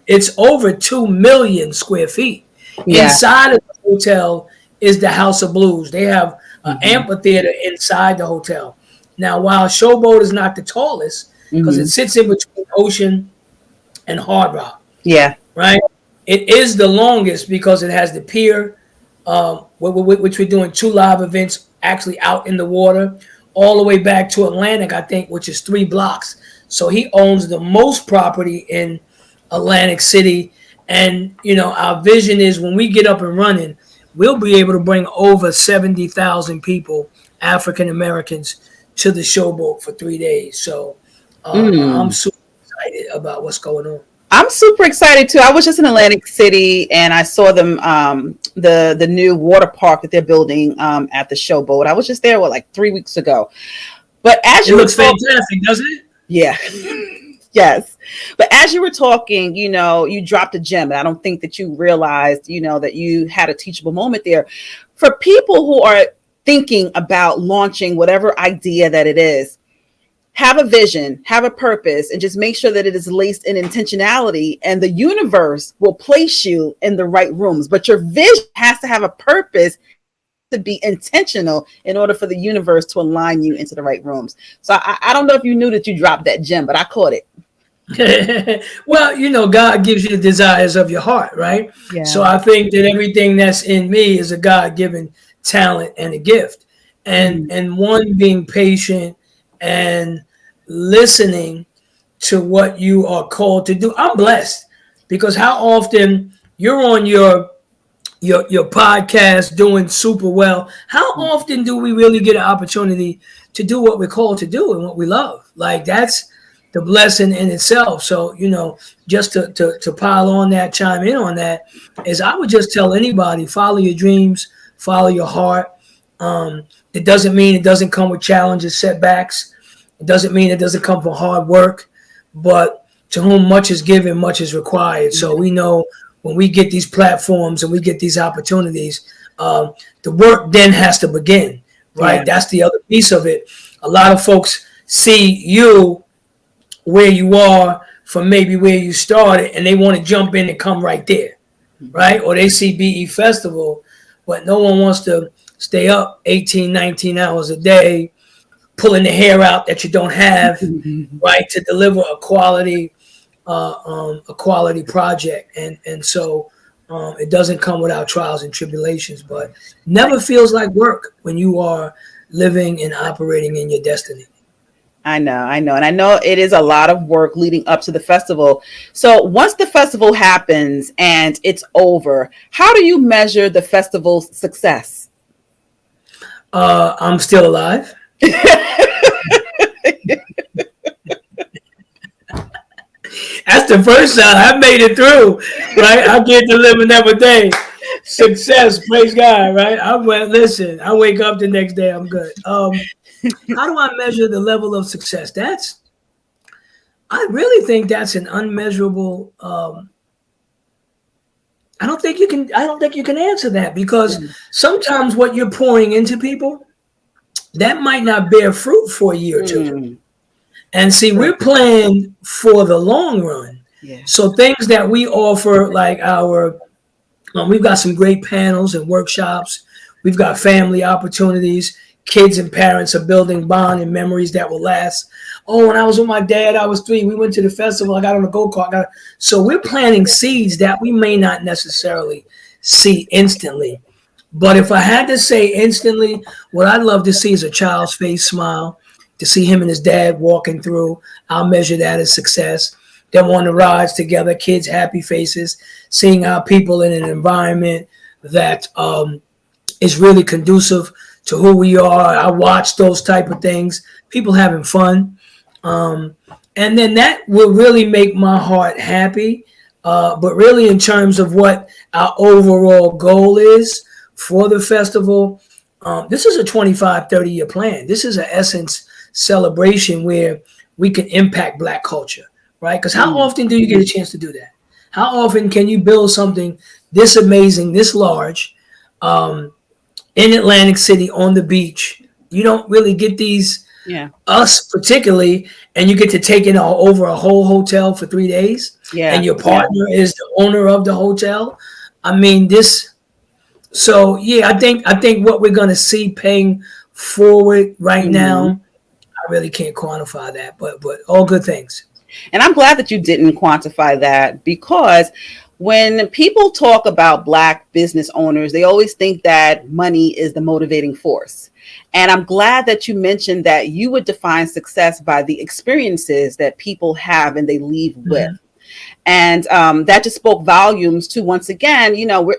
It's over 2 million square feet. Yeah. Inside of the hotel is the House of Blues. They have an amphitheater inside the hotel. Now, while Showboat is not the tallest, because it sits in between Ocean and Hard Rock. Yeah. Right? It is the longest because it has the pier, which we're doing 2 live events actually out in the water, all the way back to Atlantic, I think, which is 3 blocks. So he owns the most property in Atlantic City. And, you know, our vision is when we get up and running, we'll be able to bring over 70,000 people, African Americans, to the Showboat for 3 days. So I'm super excited about what's going on. I'm super excited too. I was just in Atlantic City and I saw them the new water park that they're building at the Showboat. I was just there like 3 weeks ago. But as you looks fantastic, doesn't it? Yeah. Yes. But as you were talking, you know, you dropped a gem. And I don't think that you realized, you know, that you had a teachable moment there. For people who are thinking about launching whatever idea that it is, have a vision, have a purpose, and just make sure that it is laced in intentionality, and the universe will place you in the right rooms. But your vision has to have a purpose, to be intentional in order for the universe to align you into the right rooms. So I don't know if you knew that you dropped that gem, but I caught it. Well, you know, God gives you the desires of your heart, right? Yeah. So I think that everything that's in me is a God-given talent and a gift. And one, being patient and listening to what you are called to do. I'm blessed because how often you're on your podcast doing super well. How often do we really get an opportunity to do what we're called to do and what we love? Like, that's the blessing in itself. So, you know, just to pile on that, chime in on that, is I would just tell anybody, follow your dreams, follow your heart. It doesn't mean it doesn't come with challenges, setbacks. It doesn't mean it doesn't come from hard work, but to whom much is given, much is required. So we know when we get these platforms and we get these opportunities, the work then has to begin, right? Yeah. That's the other piece of it. A lot of folks see you where you are from maybe where you started, and they want to jump in and come right there, right? Or they see BE Festival, but no one wants to stay up 18, 19 hours a day, pulling the hair out that you don't have, right, to deliver a quality project. And so it doesn't come without trials and tribulations, but never feels like work when you are living and operating in your destiny. I know. And I know it is a lot of work leading up to the festival. So once the festival happens and it's over, how do you measure the festival's success? I'm still alive. That's the first time. I made it through, right? I get to live another day. Success, praise God, right? I wake up the next day, I'm good. How do I measure the level of success? I really think that's an unmeasurable. I don't think you can answer that, because sometimes what you're pouring into people, that might not bear fruit for a year or two. And see, we're playing for the long run. Yeah. So things that we offer, like we've got some great panels and workshops. We've got family opportunities. Kids and parents are building bond and memories that will last. Oh, when I was with my dad, I was 3. We went to the festival. I got on a go-kart. So we're planting seeds that we may not necessarily see instantly. But if I had to say instantly, what I'd love to see is a child's face smile, to see him and his dad walking through. I'll measure that as success. Them on the rides together, kids' happy faces, seeing our people in an environment that is really conducive to who we are. I watch those type of things, people having fun. And then that will really make my heart happy. But really, in terms of what our overall goal is for the festival, this is a 25, 30-year plan. This is an essence celebration where we can impact Black culture, right? Because how often do you get a chance to do that? How often can you build something this amazing, this large, in Atlantic City on the beach? You don't really get these, us particularly, and you get to take it over a whole hotel for 3 days. Yeah. And your partner is the owner of the hotel. I mean, so I think what we're gonna see paying forward right now, I really can't quantify that, but all good things. And I'm glad that you didn't quantify that, because when people talk about Black business owners, they always think that money is the motivating force. And I'm glad that you mentioned that you would define success by the experiences that people have and they leave with. And that just spoke volumes to, once again,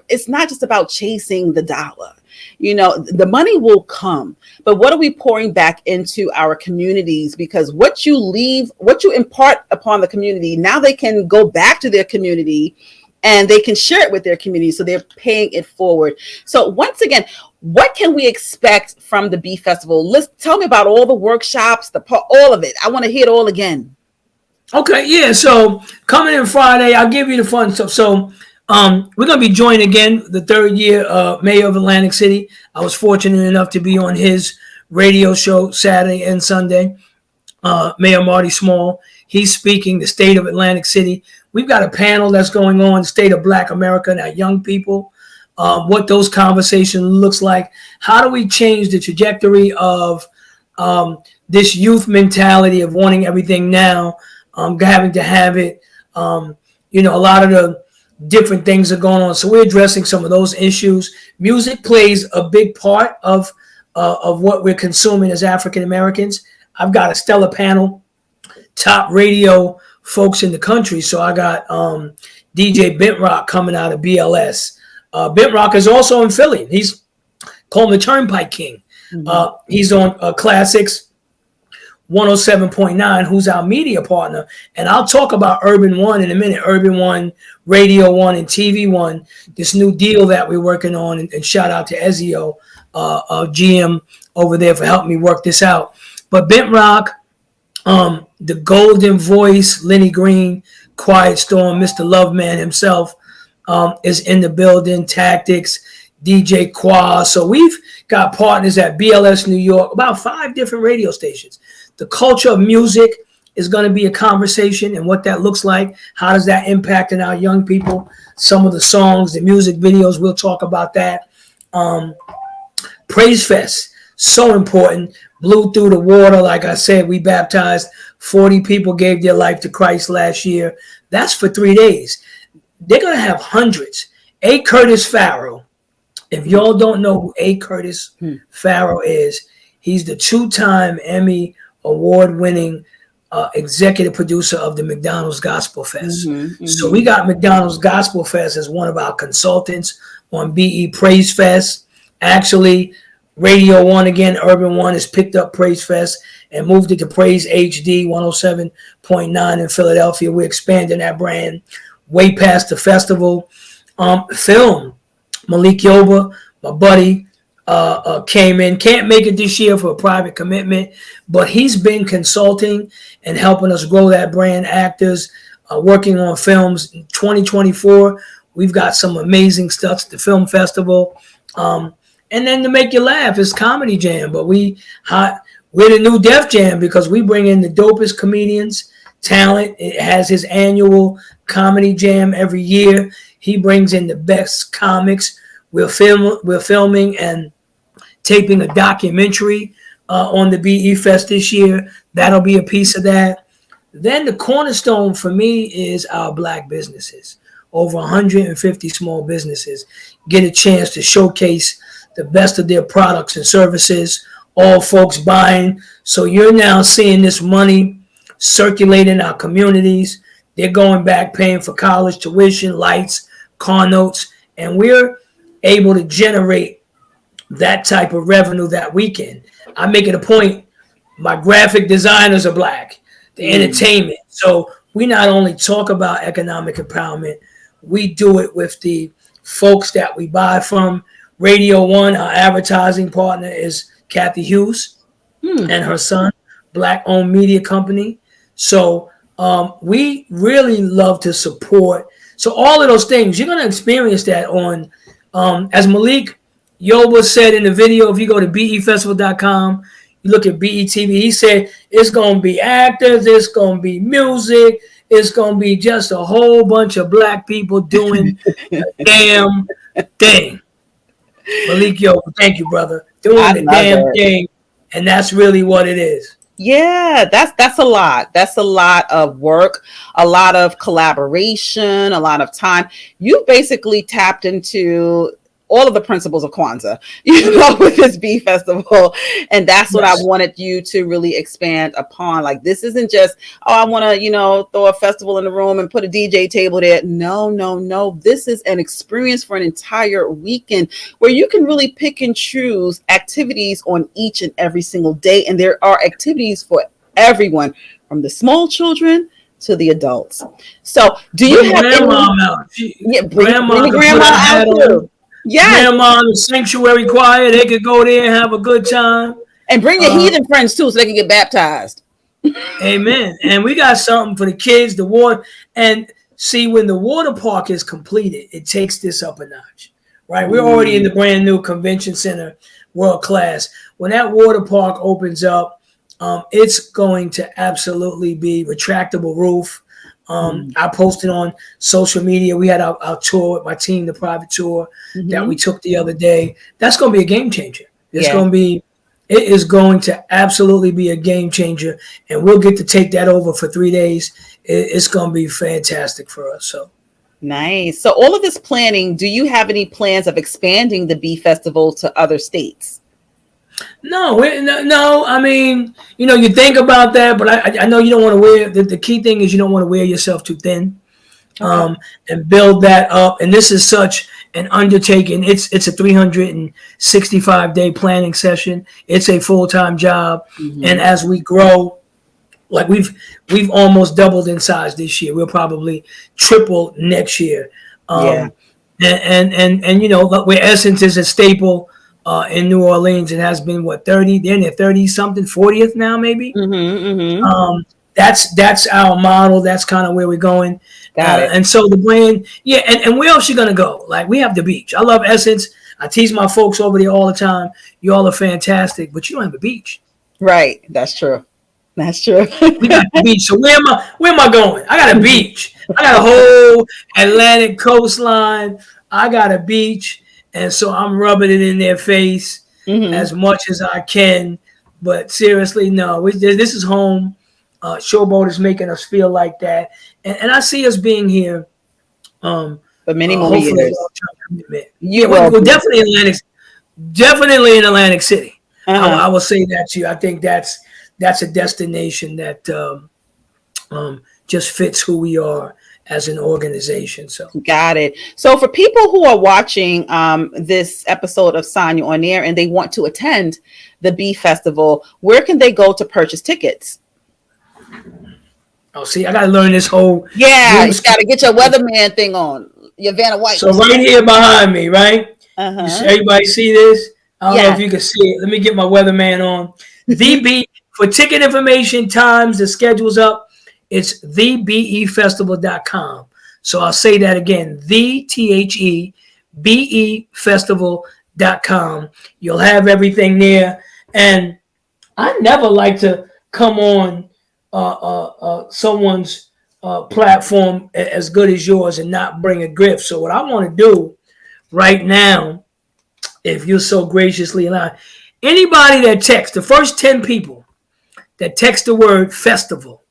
it's not just about chasing the dollar. The money will come, but what are we pouring back into our communities? Because what you impart upon the community, now they can go back to their community and they can share it with their community. So they're paying it forward. So once again, what can we expect from the Bee Festival? Tell me about all the workshops, all of it. I want to hear it all again. Okay, yeah. So coming in Friday, I'll give you the fun stuff. So we're going to be joined again, the 3rd year mayor of Atlantic City. I was fortunate enough to be on his radio show Saturday and Sunday. Mayor Marty Small, he's speaking the state of Atlantic City. We've got a panel that's going on, state of Black America and our young people, what those conversations looks like. How do we change the trajectory of this youth mentality of wanting everything now, having to have it, a lot of the different things are going on. So we're addressing some of those issues. Music plays a big part of what we're consuming as African Americans. I've got a stellar panel, top radio folks in the country. So I got DJ Bent Rock coming out of BLS. Bent Rock is also in Philly. He's called the Turnpike King. He's on Classics 107.9, who's our media partner. And I'll talk about Urban One in a minute. Urban One, Radio One, and TV One, this new deal that we're working on. And shout out to Ezio, GM over there, for helping me work this out. But Bent Rock, the Golden Voice, Lenny Green, Quiet Storm, Mr. Loveman himself is in the building. Tactics, DJ Qua. So we've got partners at BLS New York, about 5 different radio stations. The culture of music is going to be a conversation, and what that looks like. How does that impact in our young people? Some of the songs, the music videos, we'll talk about that. Praise Fest, so important. Blew through the water. Like I said, we baptized 40 people, gave their life to Christ last year. That's for 3 days. They're going to have hundreds. A. Curtis Farrow. If y'all don't know who A. Curtis Farrow is, he's the 2-time Emmy award-winning executive producer of the McDonald's Gospel Fest. So we got McDonald's Gospel Fest as one of our consultants on BE Praise Fest. Actually, Radio One again, Urban One has picked up Praise Fest and moved it to Praise HD 107.9 in Philadelphia. We're expanding that brand way past the festival. Film, Malik Yoba, my buddy, came in. Can't make it this year for a private commitment, but he's been consulting and helping us grow that brand. Actors working on films in 2024. We've got some amazing stuff at the film festival. And then to make you laugh is Comedy Jam. But we're the new Def Jam because we bring in the dopest comedians, talent. It has his annual Comedy Jam every year. He brings in the best comics. We're filming and taping a documentary on the BE Fest this year. That'll be a piece of that. Then the cornerstone for me is our Black businesses. Over 150 small businesses get a chance to showcase the best of their products and services, all folks buying. So you're now seeing this money circulate in our communities. They're going back paying for college tuition, lights, car notes, and we're able to generate that type of revenue that weekend. I make it a point, my graphic designers are Black, the entertainment. So we not only talk about economic empowerment, we do it with the folks that we buy from. Radio One, our advertising partner, is Kathy Hughes and her son, Black-owned media company. So we really love to support. So all of those things, you're going to experience that on, as Malik Yoba said in the video, if you go to BEFestival.com, you look at BETV, he said it's going to be actors, it's going to be music, it's going to be just a whole bunch of Black people doing the damn thing. Malik Yoba, thank you, brother. Doing the damn thing, and that's really what it is. Yeah, that's a lot. That's a lot of work, a lot of collaboration, a lot of time. You basically tapped into all of the principles of Kwanzaa, with this Bee Festival. And that's what I wanted you to really expand upon. Like, this isn't just, I want to, throw a festival in the room and put a DJ table there. No. This is an experience for an entire weekend where you can really pick and choose activities on each and every single day. And there are activities for everyone, from the small children to the adults. So do you have grandma out? Bring the grandma out too. Yeah, grandma in the sanctuary choir, they could go there and have a good time. And bring your heathen friends too, so they can get baptized. Amen. And we got something for the kids, the water. And see, when the water park is completed, it takes this up a notch, right? We're already in the brand new convention center, world class. When that water park opens up, it's going to absolutely be retractable roof. I posted on social media. We had our tour with my team, the private tour that we took the other day. That's going to be a game changer. It is going to absolutely be a game changer, and we'll get to take that over for 3 days. It's going to be fantastic for us. So nice. So all of this planning, do you have any plans of expanding the Bee Festival to other states? No. I mean, you think about that, but I know you don't want to wear. The key thing is you don't want to wear yourself too thin, and build that up. And this is such an undertaking. It's a 365-day planning session. It's a full-time job, and as we grow, like we've almost doubled in size this year. We'll probably triple next year. And where Essence is a staple. In New Orleans, it has been 30? They're in their 30 something, 40th now, maybe. That's our model. That's kind of where we're going. Got it. And so the brand, and where else you gonna go? Like, we have the beach. I love Essence. I tease my folks over there all the time. You all are fantastic, but you don't have a beach. Right. That's true. We got the beach. So where am I going? I got a beach. I got a whole Atlantic coastline. I got a beach. And so I'm rubbing it in their face as much as I can. But seriously, no, this is home. Showboat is making us feel like that. And I see us being here for many more years. We're definitely in Atlantic City. I will say that to you. I think that's a destination that just fits who we are as an organization. So got it. So for people who are watching this episode of Sanya On Air and they want to attend the Bee Festival, where can they go to purchase tickets? oh, see, I got to learn this whole. Yeah, you got to get your weatherman thing on, your Vanna White. So right here behind me, right? Uh-huh. Everybody see this? I don't know Yeah. if you can see it. Let me get my weatherman on. For ticket information, times, the schedule's up. It's thebefestival.com. So I'll say that again, thebefestival.com. You'll have everything there. And I never like to come on someone's platform as good as yours and not bring a gift. So what I want to do right now, if you're so graciously allowed, anybody that texts, the first 10 people that text the word festival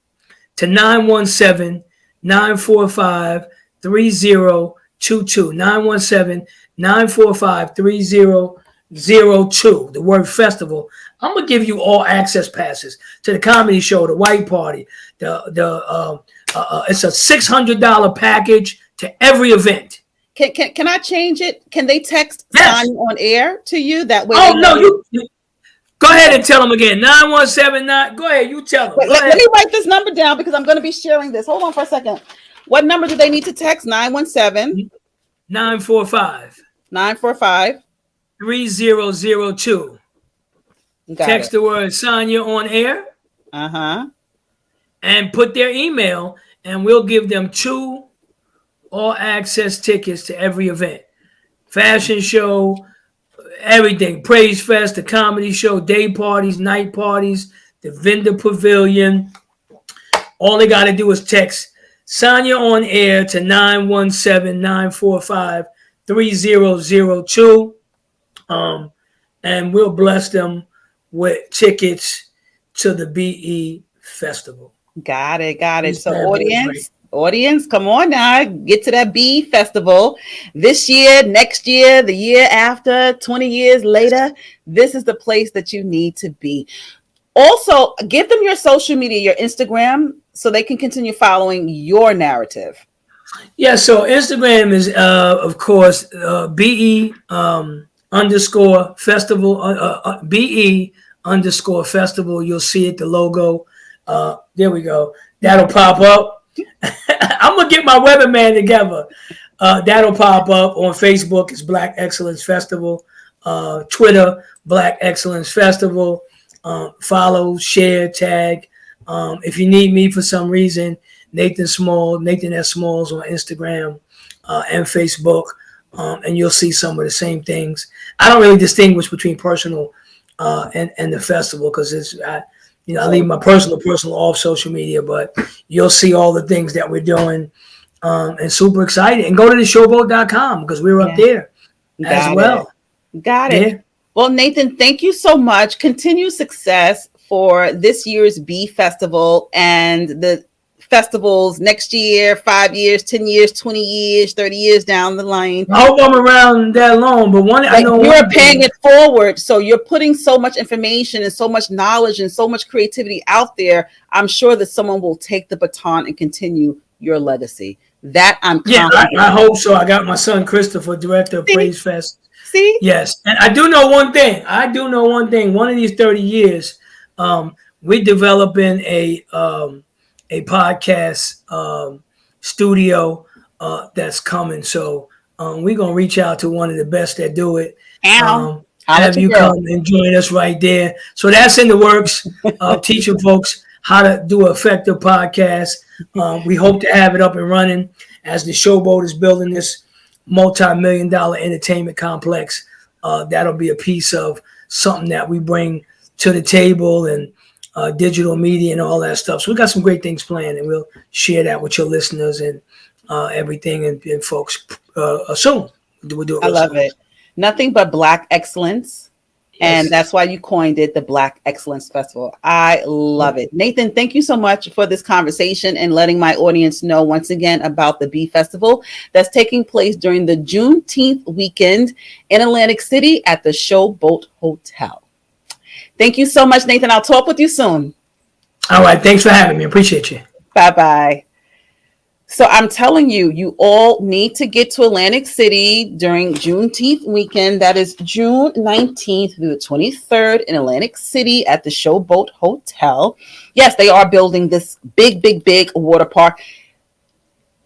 to 917-945-3022, 917-945-3002, the word festival, I'm going to give you all access passes to the comedy show, the White Party. It's a $600 package to every event. Can I change it? Can they text Yes. Sanya On Air to you? That way. Oh, no, you go ahead and tell them again. 9179. Go ahead, you tell them. Wait, let me write this number down because I'm going to be sharing this. Hold on for a second. What number do they need to text? 917 945 945 3002. Text the word Sanya On Air. Uh-huh. And put their email, and we'll give them 2 all-access tickets to every event. Fashion show, everything. Praise Fest, the comedy show, day parties, night parties, the vendor pavilion. All they got to do is text Sanya On Air to 917-945-3002. And we'll bless them with tickets to the BE Festival. Got it. So audience, come on now, get to that Bee Festival this year, next year, the year after, 20 years later. This is the place that you need to be. Also, give them your social media, your Instagram, so they can continue following your narrative. Yeah, so Instagram is, of course, BE underscore festival, BE underscore festival. You'll see it, the logo. There we go. That'll pop up. I'm going to get my weatherman together. That'll pop up on Facebook. It's Black Excellence Festival. Twitter, Black Excellence Festival. Follow, share, tag. If you need me for some reason, Nathan S. Smalls on Instagram and Facebook. And you'll see some of the same things. I don't really distinguish between personal and the festival because I leave my personal off social media, but you'll see all the things that we're doing and super excited. And go to the showboat.com because we're up there as well. Got it. Yeah. Well, Nathan, thank you so much. Continued success for this year's Bee Festival and the festivals next year, 5 years, 10 years, 20 years, 30 years down the line. I hope I'm around that long, but I know you're paying it forward. So you're putting so much information and so much knowledge and so much creativity out there. I'm sure that someone will take the baton and continue your legacy. That I'm confident. I hope so. I got my son Christopher, director of Praise Fest. See? Yes. And I do know one thing. One of these 30 years, we're developing a podcast studio that's coming. So we're going to reach out to one of the best that do it. Have you come and join us right there. So that's in the works of teaching folks how to do an effective podcast. We hope to have it up and running as the Showboat is building this multi-million-dollar entertainment complex. That'll be a piece of something that we bring to the table and digital media and all that stuff. So we got some great things planned, and we'll share that with your listeners and everything and folks soon. We'll do it. I love it. Nothing but Black excellence. And that's why you coined it the Black Excellence Festival. I love it. Nathan, thank you so much for this conversation and letting my audience know once again about the Bee Festival that's taking place during the Juneteenth weekend in Atlantic City at the Showboat Hotel. Thank you so much, Nathan. I'll talk with you soon. All right. Thanks for having me. Appreciate you. Bye-bye. So I'm telling you, you all need to get to Atlantic City during Juneteenth weekend. That is June 19th through the 23rd in Atlantic City at the Showboat Hotel. Yes, they are building this big, big, big water park.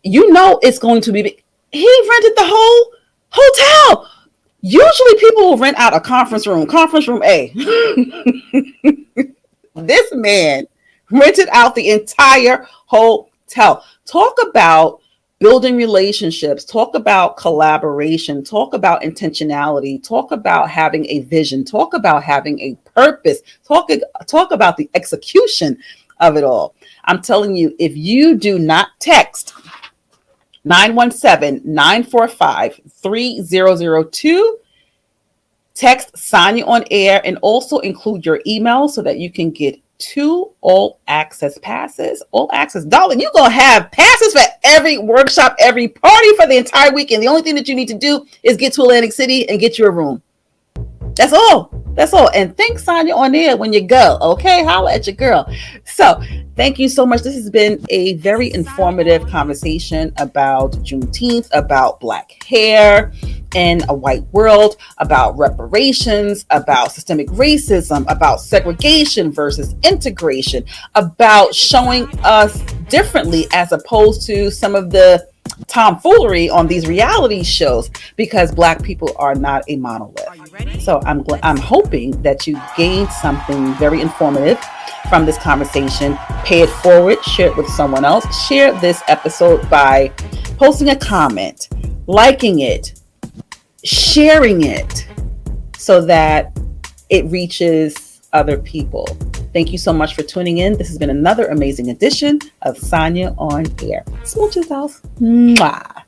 You know it's going to be big. He rented the whole hotel. Usually people will rent out a conference room A. This man rented out the entire hotel. Talk about building relationships, talk about collaboration, talk about intentionality, talk about having a vision, talk about having a purpose, talk about the execution of it all. I'm telling you, if you do not text 917-945-3002, text Sanya on Air, and also include your email so that you can get 2 all access passes. All access, darling, you're gonna have passes for every workshop, every party for the entire weekend. The only thing that you need to do is get to Atlantic City and get you a room. That's all. And thanks Sanya on Air when you go. Okay, holla at your girl. So thank you so much. This has been a very informative conversation about Juneteenth, about Black hair in a white world, about reparations, about systemic racism, about segregation versus integration, about showing us differently as opposed to some of the tomfoolery on these reality shows, because Black people are not a monolith. So I'm hoping that you gained something very informative from this conversation. Pay it forward, share it with someone else. Share this episode by posting a comment, liking it, sharing it, so that it reaches other people. Thank you so much for tuning in. This has been another amazing edition of Sanya on Air. Smooches, house. Mwah.